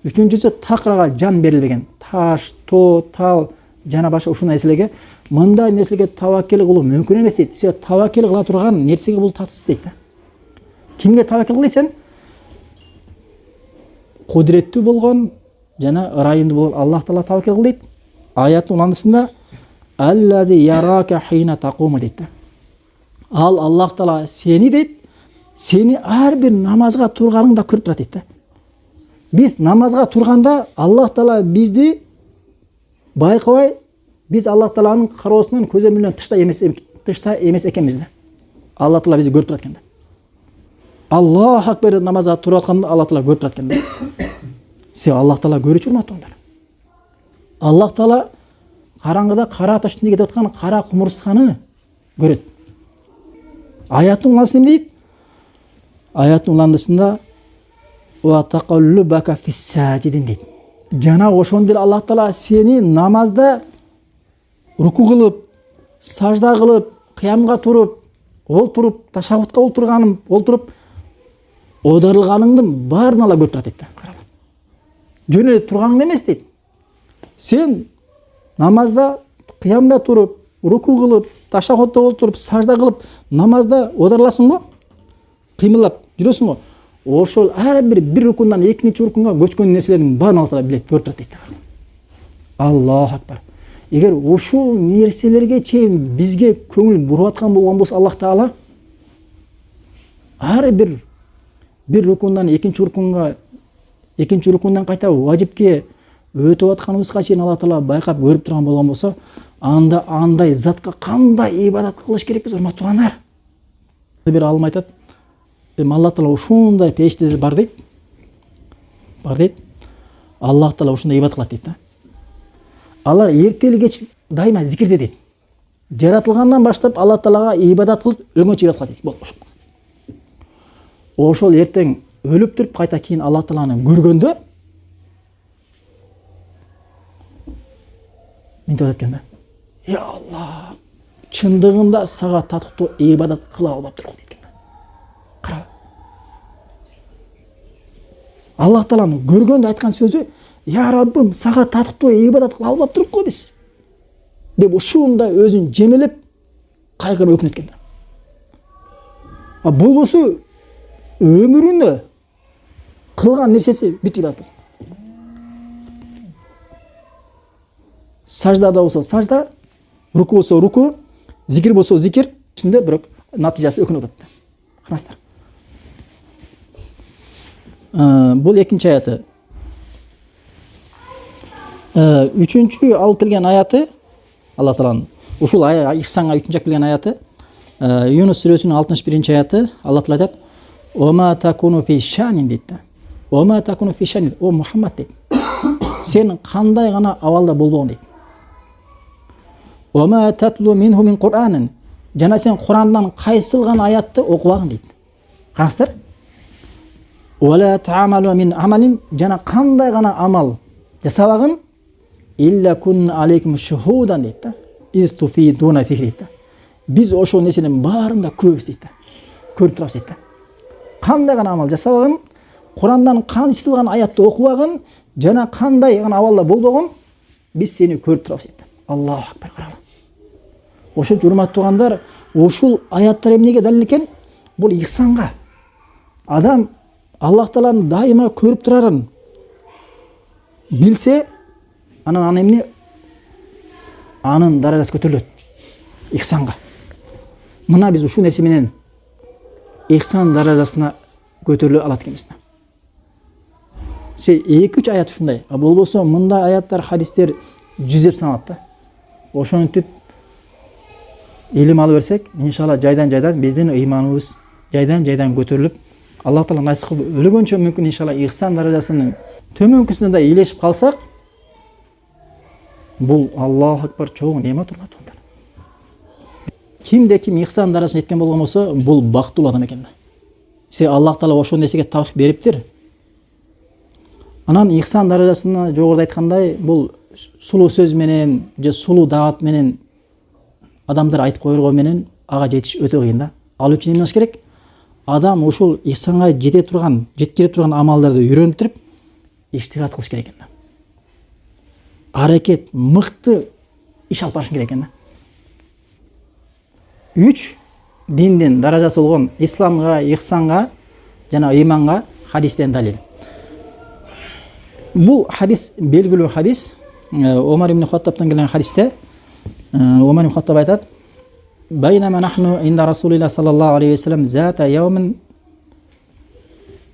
A: Үчүнчүсү такырага жан берилбеген, таш, тоо, тал жана башка ушул нерселерге мындай нерселерге таваккел кылуу мүмкүн эмес дейт. Сен таваккел кыла турган нерсеге бул татсыз дейт да. Кимге таваккел кыласың? Кудуреттүү болгон жана ырайымдуу болгон Аллах Таала таваккел кыл дейт. Аяттын уландысында аллази ярака хина тaqum дейт да. Ал Аллах Таала сени дейт, сени ар бир намазга турганыңда көрүп турат дейт да. Биз намазга турганда Аллах Таала бизди байкабай, биз Аллах Тааланын кароосунан көзөмөлүнөн тышта эмес экенбиз да. Аллах Таала бизди көрүп турат экен да. Аллах акбар намазга туруп атканда Аллах Таала көрүп турат экен да. Сен Аллах Таала көрүчү урматтуулар. Аллах Таала караңгыда кара таш үстүндө кетип аткан кара кумурсканы көрөт. Аяттын уландысында эмне дейт? Аяттын уландысында ва тaqallubaka fis-sajidin дейт. Жана ошондой Аллах Таала сени намазда руку кылып, сажда кылып, кыямга туруп, олтуруп, ташахудка олтуруп оодарылганыңдын баарын Алла көрүп турат дейт да. Жөн эле турганың эмес дейт. Сен намазда, кыямда туруп, руку кылып, ташахудта олтуруп, сажда кылып, намазда оодарыласыңбы? Кыймылдап жүрөсүң го? Ошол ар бир рукундан экинчи рукунга көчкөн нерселердин баарын Алла Таала билет, көрүп турат дейт. Аллах акбар. Эгер ушул нерселерге чейин бизге көңүл буруп аткан болгон болсо Аллах Таала ар бир рукундан экинчи рукундан кайта важипке өтүп атканыбызга чейин Аллах Таала байкап көрүп турган болгон болсо, анда андай затка кандай ибадат кылыш керекпиз, урматтуулар? Бир алым айтат, Аллах Таала ушундай периштелер бар дейт. Аллах Таала ушундай ибадат кылат дейт да. Алар эртели кеч дайыма зикирде дейт. Жаратылгандан баштап Аллах Таалага ибадат кылып, өлгөнчө ибадат кылат дейт. Болуш. Ошол эртең өлүп туруп кайта кийин Аллах Тааланы көргөндө мынтип айтат экен да. Я Аллах, чындыгында сага татыктуу ибадат кыла албап тургул дейт экен да. Кара. Аллах Тааланы көргөндө айткан сөзү, я Раббым, сага татыктуу ибадат кыла албап туруп го биз. Деп ушундай өзүн жемелеп кайгырып өкүнөт экен да. Болбосо өмүрүндө кылган нерсеси бүт ибадат. Саждада болсо сажда, руку болсо руку, зикир болсо зикир, үстүндө бирок натыйжасы өкүнүп атат. Караңыздар. Бул экинчи аяты. Үчүнчү алып келген аяты Аллах Тааланын ушул ихсанга үчүнчү алып келген аяты Юнус сүрөсүнүн 61-чи аяты. Аллах Таала айтат: "Ома такуну фи шанин" дейт да. Ома такуну фи шанин, о Мухаммад дейт. Сен кандай гана абалда болбогон дейт. Ома татлу минху мин Куранин. Жана сен Курандан кайсыл гана аятты окубагын дейт. Караңыздар. Вала таамалу мин амалин, жана кандай гана амал жасабагын илля кун алейкум шухудан дейт да. Истуфидуна фихи дейт да. Биз ошол нерсенин баарында көрөбүз дейт да. Көрүп турабыз дейт да. Кандай гана амал жасабагын, Курандан кайсыл гана аятты окубагын, жана кандай гана абалда болбогон, биз сени көрүп турабыз дейт. Аллах акбар, караңыз. Ошол урматтуугандар, ушул аяттар эмнеге далил экен? Бул ихсанга. Адам Аллах Тааланы дайыма көрүп турарын билсе, анан эмне? Анын даражасы көтөрүлөт. Ихсанга. Мына биз ушул нерсе менен ихсан даражасына көтөрүлө алат экенбиз. Се 2-3 аят ушундай. Болбосо мындай аяттар, хадистер жүзөп саналат да. Ошентип илим алып берсек, иншалла жайдан биздин ыйманыбыз жайдан көтөрүлүп, Аллах Таала насип кылып өлгөнчө мүмкүн иншалла ихсан даражасынын төмөнкүсүнө да илешип калсак, бул Аллах акбар чоң неmat урматтуулар. Кимде ким ихсан даражасына жеткен болгон болсо, бул бактылуу адам экен да. Се Аллах Таала ошол нерсеге тавфик бериптир. Анан ихсан даражасына жогоруда айткандай, бул сулуу сөз менен же сулуу даат менен адамдар айтып койрго менен ага жетиш өтө кыйын да. Ал үчүн эмне кылыш керек? Адам ушул ихсанга жеткире турган амалдарды үйрөнүп туруп иштигат кылыш керек экен да. Аракет, мыкты иш алып барыш керек экен да. 3 диндин даражасы болгон исламга, ихсанга жана ыйманга хадистен далил. Бул хадис белгилүү хадис. Омар ибн Хаттабтан келген хадисте Омар ибн Хаттаб айтат: "Байнама нахну инда Расулилlah саллаллаху алейхи ва саллям зата яумин"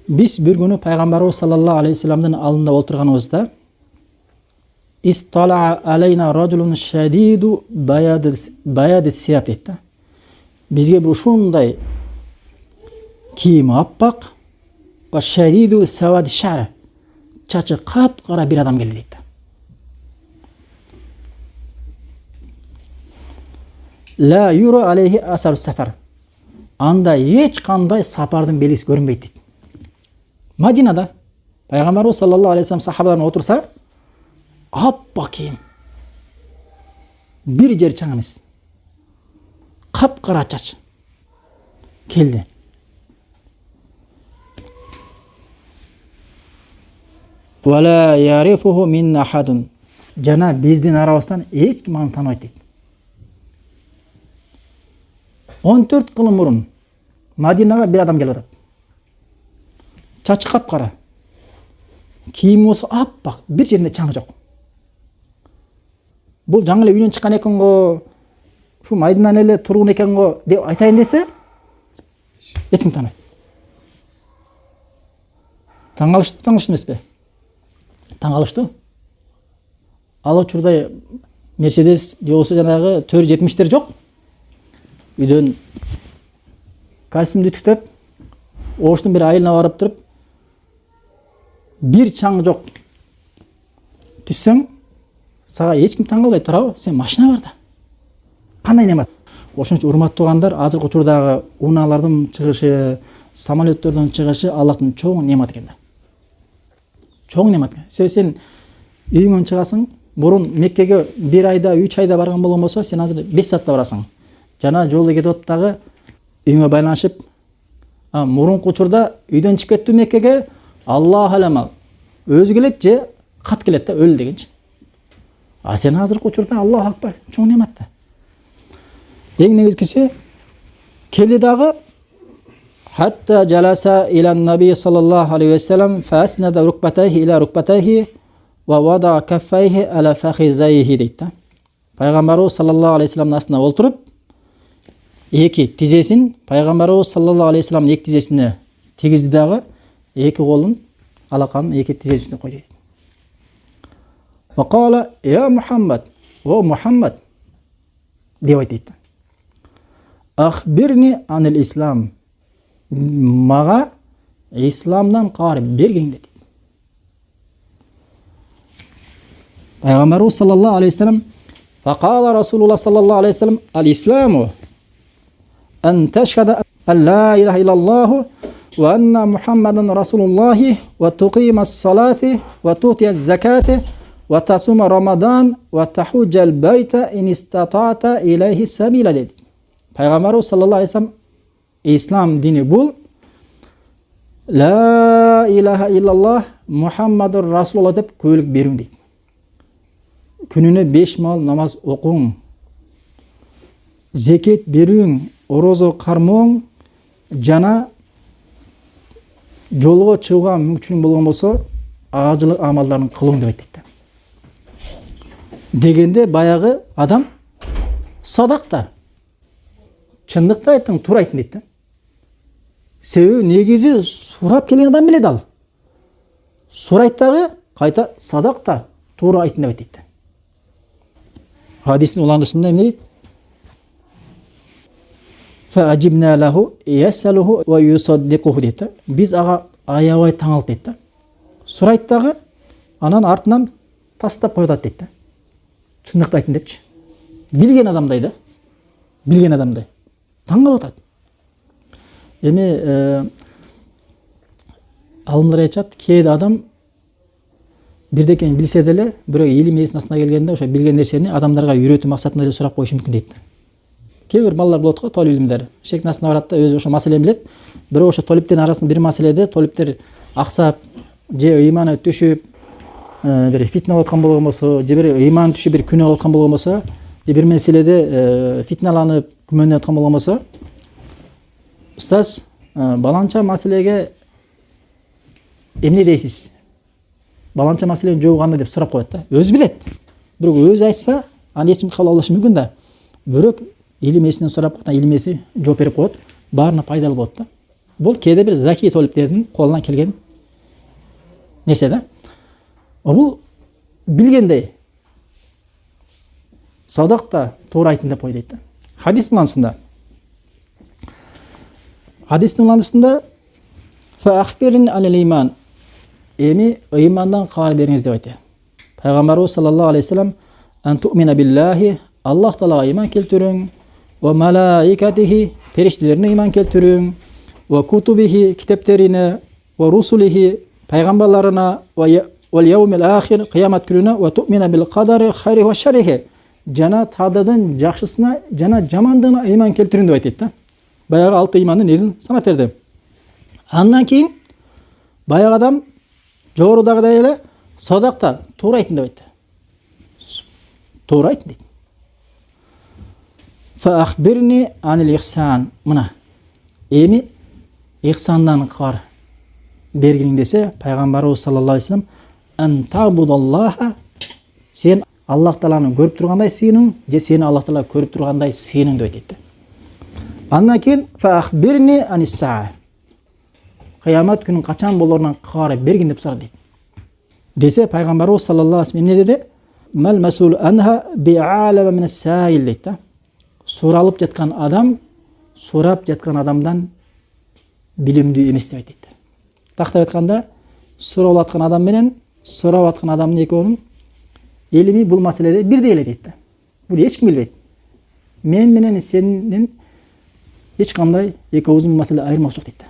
A: Биз бир күнү пайгамбарыбыз саллаллаху алейхи ва салламдын алдында отурганыбызда "Истала алейна ражулун шадиду баяд сияб" дейт да. Бизге бир ушундай кийими аппак ва шадиду савад шар, чачы капкара бир адам келди дейт да. Ла юра алейхи асар сафар. Анда эч кандай сапардын белгиси көрүнбөйт дейт. Мадинада пайгамбарыбыз саллаллаху алейхи ва саллям сахабаларына отурса, аппак кийим. Бир жер чаң эмес. Капкара чач келди. Вала ярифуху мин ахадун. Жана биздин арабыздан эч ким аны тааныбайт дейт. 14 кылым мурун Мадинага бир адам келип атат. Чачы капкара. Кийими болсо аппак, бир жеринде чаң жок. Бул жаңы эле үйдөн чыккан экен го, ушу майдандан эле тургун экен го деп айтайын десе, эч ким тааныбайт. Таң калыштуу эмеспи? Таң калыштуу. Ал учурда Мерседес же болсо жанагы 470-тер жок. Үйдөн костюмду түктөп, оштун бир айылына барып туруп, бир чаң жок түссөң, сага эч ким таң калбайт, туурабы? Сен машина бар да. Кандай немат? Ошон үчүн урматтуу туугандар, азыркы учурдагы унаалардын чыгышы, самолеттердин чыгышы Аллахтын чоң нематы экен да. Чоң немат экен. Сен үйүңөн чыгасың, мурун Меккеге 1 айда, 3 айда барган болгон болсо, сен азыр 5 саатта барасың. Жана жолдо кетип атып дагы үйүңө байланышып, мурунку учурда үйдөн чыгып кеттим Меккеге, Аллах алама, өзү келет же кат келет да, өл дегенчи. Сен азыркы учурда Аллах акбар, чоң немат да. Эң негизгиси келди дагы хатта жаласа илан наби саллаллаху алейхи ва саллям фаснада рукбатайхи ила рукбатайхи ва вада каффайхи ала фахизайхи дейт да. Пайгамбарыбыз саллаллаху алейхи ва салламдын астына олтуруп, эки тизесин пайгамбарыбыз саллаллаху алейхи ва салламдын эки тизесине тийгизди дагы, эки колун алаканын эки тизесине койду дейт. Ва кала я Мухаммад, о Мухаммад деп айтты. Ахбирни анил ислам. Мага исламдан кабар бергиң дейт. Пайгамбарыбыз саллаллаху алейхи ва саллям факала Расулуллах саллаллаху алейхи ва саллям ал-исламу ан ташхада ан ла илаха иллаллаху ва анна Мухаммадан расулуллахи ва туқима ас-салати ва тутия az-закати ва тасума рамадан ва тахуджал байта ин истатата илайхи сабила дейт. Пайгамбарыбыз саллаллаху алейхи ва саллям ислам дини бул ла илаха иллаллах Мухаммаdur расулуллах деп көйлүк берүүң дейт. Күнүнө 5 мал намаз окуң, зекет берүүң, орозо кармооң, жана жолго чыгууга мүмкүн болгон болсо ажылык амалдарын кылууң деп айтты. Дегенде баягы адам садакта чындыкты айттың, туура айттың дейт. Себеби негизи сурап келген адам билет ал. Сурайт дагы кайта садакта туура айттың деп айтты. Хадистин уландышында эмне дейт? Фа ажибна лаху ясалуху ва юсаддикуху дейт. Биз ага аябай таңалып дейт. Сурайт дагы анан артынан тастап коёт дейт. Чындыкты айттың депчи. Билген адамдай да. Билген адамдай. Таң калып атат. Эми алымдар айтат, кээде адам бирдекени билсе деле, бирок илим эсине келгенде ошо билген нерсени адамдарга үйрөтүү максатында эле сурап коюшу мүмкүн дейт. кээ бир балдар болот го толуп илимдер. Шекнасына барат да өзү ошо маселени билет. Бирок ошо толиптердин арасында бир маселеде толиптер аксап же ыйманы түшүп бир фитна болуп аткан болгон болсо, же бир ыйманы түшүп бир күнөө болуп аткан болгон болсо, же бир маселеде фитналанып күмөнүп аткан болгон болсо, устаз баланча маселеге эмне дейсиз? Баланча маселенин жообу кандай деп сурап коет да. Өзү билет. Бирок өзү айтса, аны эч ким кабыл алышы мүмкүн да. Бирок илим эсинен сурап коет, илим эси жооп берип коет. Баарына пайдалуу болот да. Бул кээде бир заки толиптердин колунан келген нерсе да. Бул билгендей садакта туура айтын деп кой дейт да. Хадистин муландысында фа ахбирин алил иман, эми ыймандан кабар бериңиз деп айтты. Пайгамбарыбыз саллаллаху алейхи вассалам ан ту'мина биллахи, Аллах таалага ыйман келтүрүң, ва малаикатихи, периштелерине ыйман келтүрүң, ва кутубихи, китептерине, ва русулихи, пайгамбарларына, ва яумил ахир, кыямат күнүнө, ва ту'мина бил кадари хайри ва шаррихи, жана тагдырдын жакшысына жана жамандыгына ыйман келтүрүң деп айтты да. Баягы 6 ыймандын негизин санап берди. Андан кийин баягы адам жогорудагыдай эле садакта туура айтын деп айтты. Туура айтын дейт. Фа ахбирни анил ихсан. Мына эми ихсандан кабар бергиң десе, пайгамбарыбыз саллаллаху алейхи вассалам ан табудаллаха, сен Аллах тааланы көрүп тургандай сыйынуң, же сени Аллах таала көрүп тургандай сыйынуң деп айтты. Андан кийин фа ахбирни анис-саа. Кыямат күнүн качан болорунан кабар бергин деп сурады дейт. Десе пайгамбарыбыз саллаллаху алейхи вассалам эмне деди? Мал масул анха би'алама мин ас-саил дейт да. Суралып жаткан адам сурап жаткан адамдан билимдүү эмес деп айтты. Тактап айтканда, сурап аткан адам менен сурап аткан адамдын экөөнүн илими бул маселеде бирдей эле дейт да. Буну эч ким билбейт. Мен менен сенин эч кандай экөөбүздүн маселе айырмак жок дейт да.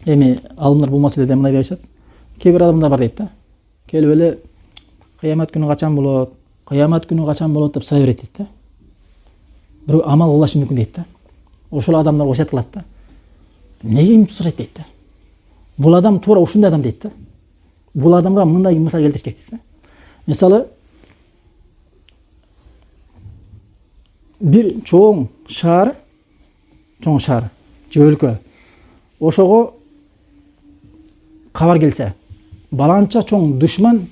A: Эми алымдар бул маселеде мындай деп айтышат. Кээ бир адамдар бар дейт да. Келип эле кыямат күнү качан болот? Кыямат күнү качан болот деп сурай берет дейт да. Бирок амал кылышы мүмкүн дейт да. Ошол адамдар ошентилат да. Неге имчи сурайт дейт да. Бул адам туура ушундай адам дейт да. Бул адамга мындай мисал келтириш керек дейт да. Мисалы бир чоң шаар же өлкө. Ошого кабар келсе, баланча чоң душман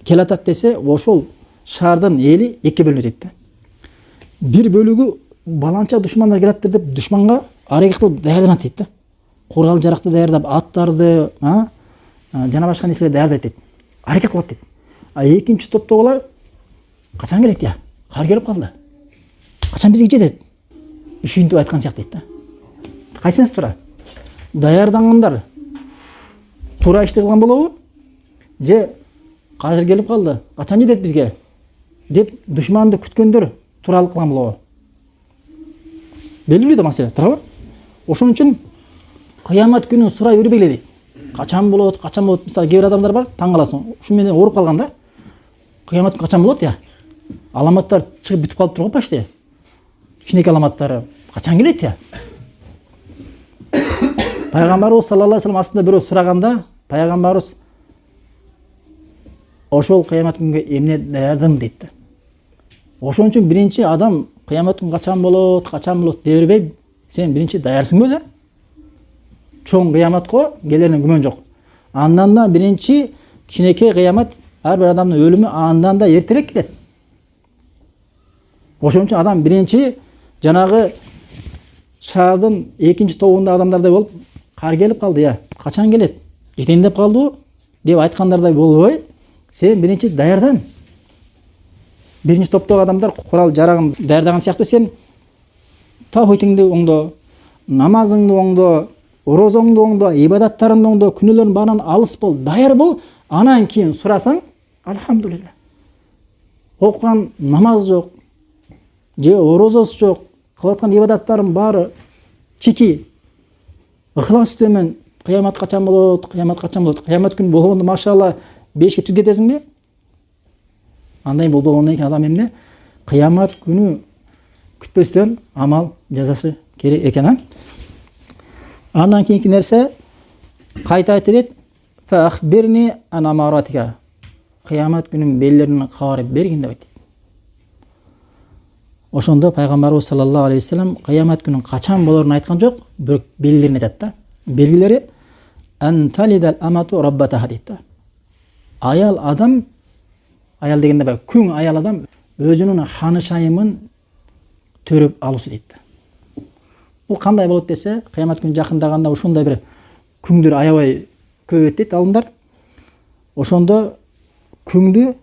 A: келатат десе, ошол шаардын эли экке бөлүнөт дейт да. Бир бөлүгү баланча душмандар келаттыр деп душманга аракет кылып даярданат дейт да. Курал жаракты даярдап, аттарды, жана башка нерселерди даярдайт дейт. Аракет кылат дейт. А экинчи топтогулар качан келет я? Кар келип калды. Качан бизге жетет? Ушинтип айткан сыяктуу дейт да. Кайсынысы туура? Даярдангандар туура ишти кылган болобу? Же кар келип калды, качан жетет бизге деп душманды күткөндөр тууралык кылган болобу? Белгилүү да маселе, туурабы? Ошон үчүн кыямат күнүн сурай бербейле дейт. Качан болот? Мисалы, кээ бир адамдар бар, таң каласың. Ушу менен ооруп калган да. Кыямат качан болот я? Аламаттар чыгып бүтүп калып турган почти. Кичинекей аламаттары качан келет я? Пайгамбарыбыз саллаллаху алейхи вассалам астында бирөө сураганда, пайгамбарыбыз ошол кыямат күнгө эмне даярдың дейт. Ошон үчүн биринчи адам кыямат күн качан болот дей бербей, сен биринчи даярсыңбы өзү? Чоң кыяматка келерине күмөн жок. Андан да биринчи кичинекей кыямат, ар бир адамдын өлүмү андан да эртерээк келет. Ошон үчүн адам биринчи жанагы шаардын экинчи тобунда адамдардай болуп, кар келип калды я, качан келет? Жетейин деп калдыбы деп айткандардай болбой, сен биринчи даярдан. Биринчи топтогу адамдар курал жарагын даярдаган сыяктуу сен тавхидиңди оңдо, намазыңды оңдо, орозоңду оңдо, ибадаттарыңды оңдо, күнөөлөрдүн баарынан алыс бол, даяр бол. Анан кийин сурасаң, алхамдулилла. Окуган намаз жок, же орозосу жок, кылып аткан ибадаттарым баары чики, ыхлас төмөн. Кыямат качан болот? Кыямат күн болгондо машалла 5-ке түз кетесиңби? Андай болбогондон кийин адам эмне? кыямат күнү күтпөстөн амал жасашы керек экен. Андан кийинки нерсе кайта айтты фа ахбирни ан амаратика. Кыямат күнүнүн белгилеринен кабар бергин деп айтты. Ошондо пайгамбарыбыз саллаллаху алейхи вассалам кыямат күнүнүн качан болорун айткан жок, бирок белгилерин айтат да. Белгилери анталидал амату раббатаха дейт да. Аял адам, аял дегенде баягы күң аял адам өзүнүн ханышайымын төрөп алуусу дейт да. Бул кандай болот десе, кыямат күнү жакындаганда ушундай бир күңдөр аябай көбөйөт дейт алымдар. Ошондо күңдү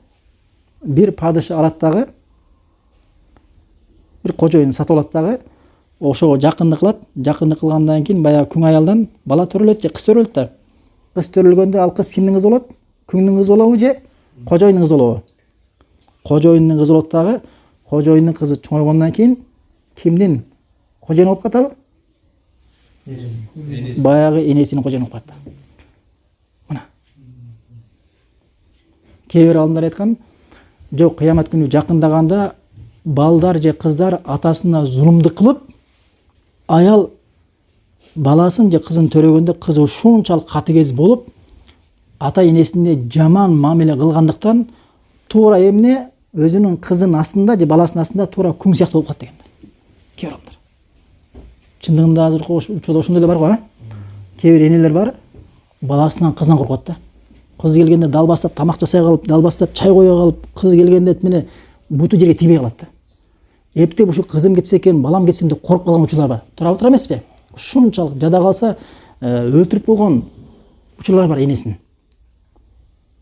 A: бир падыша алат дагы, бир кожоюн сатып алат дагы, ошого жакындык кылат. Жакындык кылгандан кийин баягы күң аялдан бала төрөлөт же кыз төрөлөт да. Кыз төрөлгөндө ал кыз кимдин кызы болот? Күңдүн кызы болобу же кожоюндун кызы болобу? Кожоюндун кызы болот дагы. Кожоюндун кызы чоңойгондон кийин кимдин кожоюну болуп калат? Баягы энесинин кожоюну болуп калат. Мына. Кээ бир алымдар айткан, жок, кыямат күнү жакындаганда балдар же кыздар атасына зулумдук кылып, аял баласын же кызын төрөгөндө кыз ушунчалык катыгез болуп, ата энесине жаман мамиле кылгандыктан туура эмне өзүнүн кызынын астында же баласынын астында туура күң сыяктуу болуп калат деген. Кээ бир адамдар. Чындыгында азыркы учурда ошондой бар го, кээ бир энелер бар, баласынан кызынан коркот да. Кыз келгенде далбастап тамак жасай калып, далбастап чай кое калып, кыз келгенде міне буту жерге тийбей калат да. Эптеп ушу кызым кетсе экен, балам кетсин деп коркуп калган учурлар бар. Тура эмеспи? Ушунчалык жада калса өлтүрүп койгон учурлар бар энесин.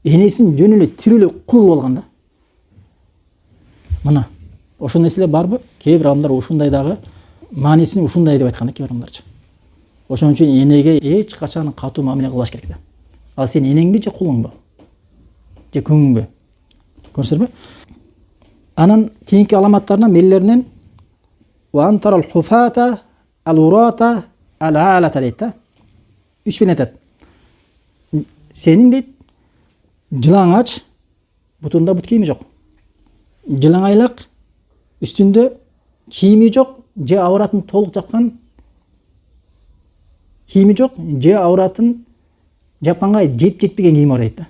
A: Энесин жөн эле тирүү эле кул кылып алган да. Мына ошол нерселер барбы? Кээ бир адамдар ушундай дагы маанисин ушундай деп айткан кээ бир адамдарчы. Ошон үчүн энеге эч качан катуу мамиле кылбаш керек да. Ал сен энеңби же кулуңбу? Же күңүңбү? Көрсөрбү? Анан кийинки аламаттарынан белгилеринен ва антарал хуфата ал-урата ал-алата дейт да. Үч бен айтат. Сенин дейт жылаңач, бутунда бут кийими жок. Жылаңайлак, үстүндө кийими жок, же ауратын толук жапкан кийими жок, же ауратын жапканга жетпеген кийими бар дейт да.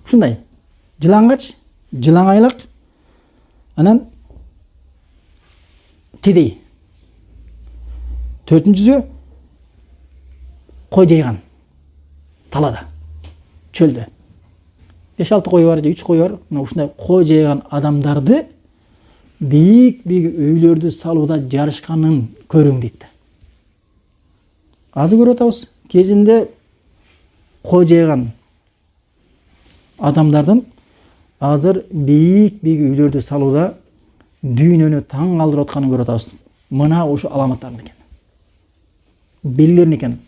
A: Ушундай. Жылаңач, жылаңайлак, анан тедей. Төртүнчүсү кой жайган талада, чөлдө. 5-6 кой бар же 3 кой бар. Мына ушундай кой жайган адамдарды бийик үйлөрдү салууда жарышканын көрүң дейт. Азыр көрүп атабыз. Кезинде кой жайган адамдардын азыр бийик үйлөрдү салууда дүйнөнү таң калтырып атканын көрүп атабыз. Мына ушу аламаттар экен. Белгилер экен.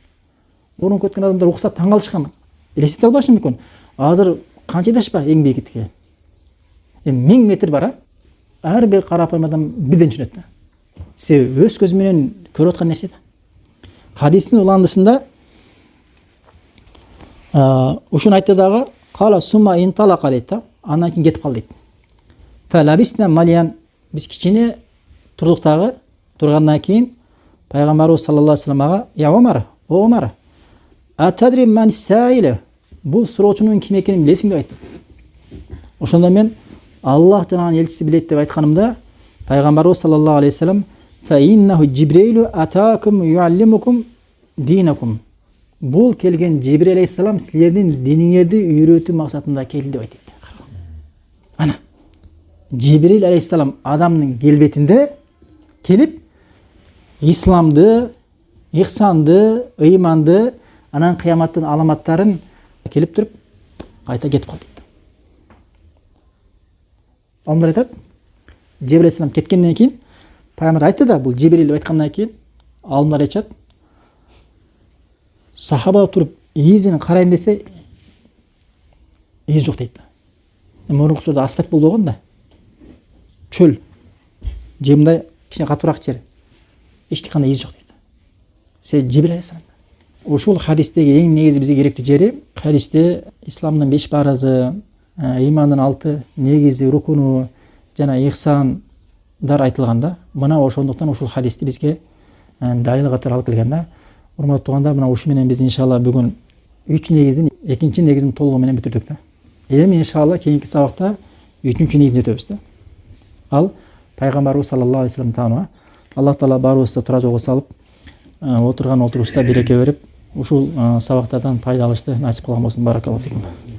A: Мурунку өткөн адамдар укса таң калышкан. Элестете албашы мүмкүн. Азыр канча этаж бар эң бийиктикке? 1000 метр бар, а? Ар бир карапайым адам бирден түшүнөт да. Себеби өз көзү менен көрүп аткан нерсе да. Хадистин уландысында ушуну айтты дагы, кала сумма инталака дейт да. Андан кийин кетип калды дейт. Фалабисна малиян, биз кичине турдук дагы, тургандан кийин пайгамбарыбыз саллаллаху алейхи вассаламга, "Я Омар, о Омар, атадри ман саиле?" Бул суроочунун ким экенин билесиң деп айтты. Ошондо мен Аллах жанаган элчиси билет деп айтканымда, пайгамбарыбыз саллаллаху алейхи вассалам, "Фа иннаху Джибрилу атакум юаллимукум динакум." Бул келген Жибрил алейхиссалам силердин диниңерди үйрөтүү максатында келди деп айтты. Ана Жибрил алейхиссалам адамдын келбетинде келип исламды, ихсанды, ыйманды, анан кыяматтын аламаттарын келип туруп кайта кетип калды дейт. Алымдар айтат, Жибрил алейхиссалам кеткенден кийин пайгамбар айтты да, бул Жибрил деп айткандан кийин алымдар айтат, сахаба туруп изин карайын десе из жок дейт. Мурунку учурда асфальт болгон да. Чөл. Же мындай кичине катуураак жер. Эч кандай из жок дейт. Жибрил алейхиссалам. Ушул хадистеги эң негизи бизге керектүү жери, хадисте исламдын 5 парызы, имандын 6 негизи рукуну жана ихсандар айтылганда, мына ошондуктан ушул хадисти бизге далил катары алып келген да. Урматтуу туугандар, мына ушу менен биз иншалла бүгүн 3 негиздин 2 негизин толугу менен бүтүрдүк да. Эми иншалла кийинки сабакта 3 негизди өтөбүз да. Ал пайгамбарыбыз саллаллаху алейхи вассалам таануу. Аллах таала баарыбызды туура жолго салып, отурган отурушта береке берип, ушул сабактардан пайда алышты насип кылган болсун. Баракаллаху фикум.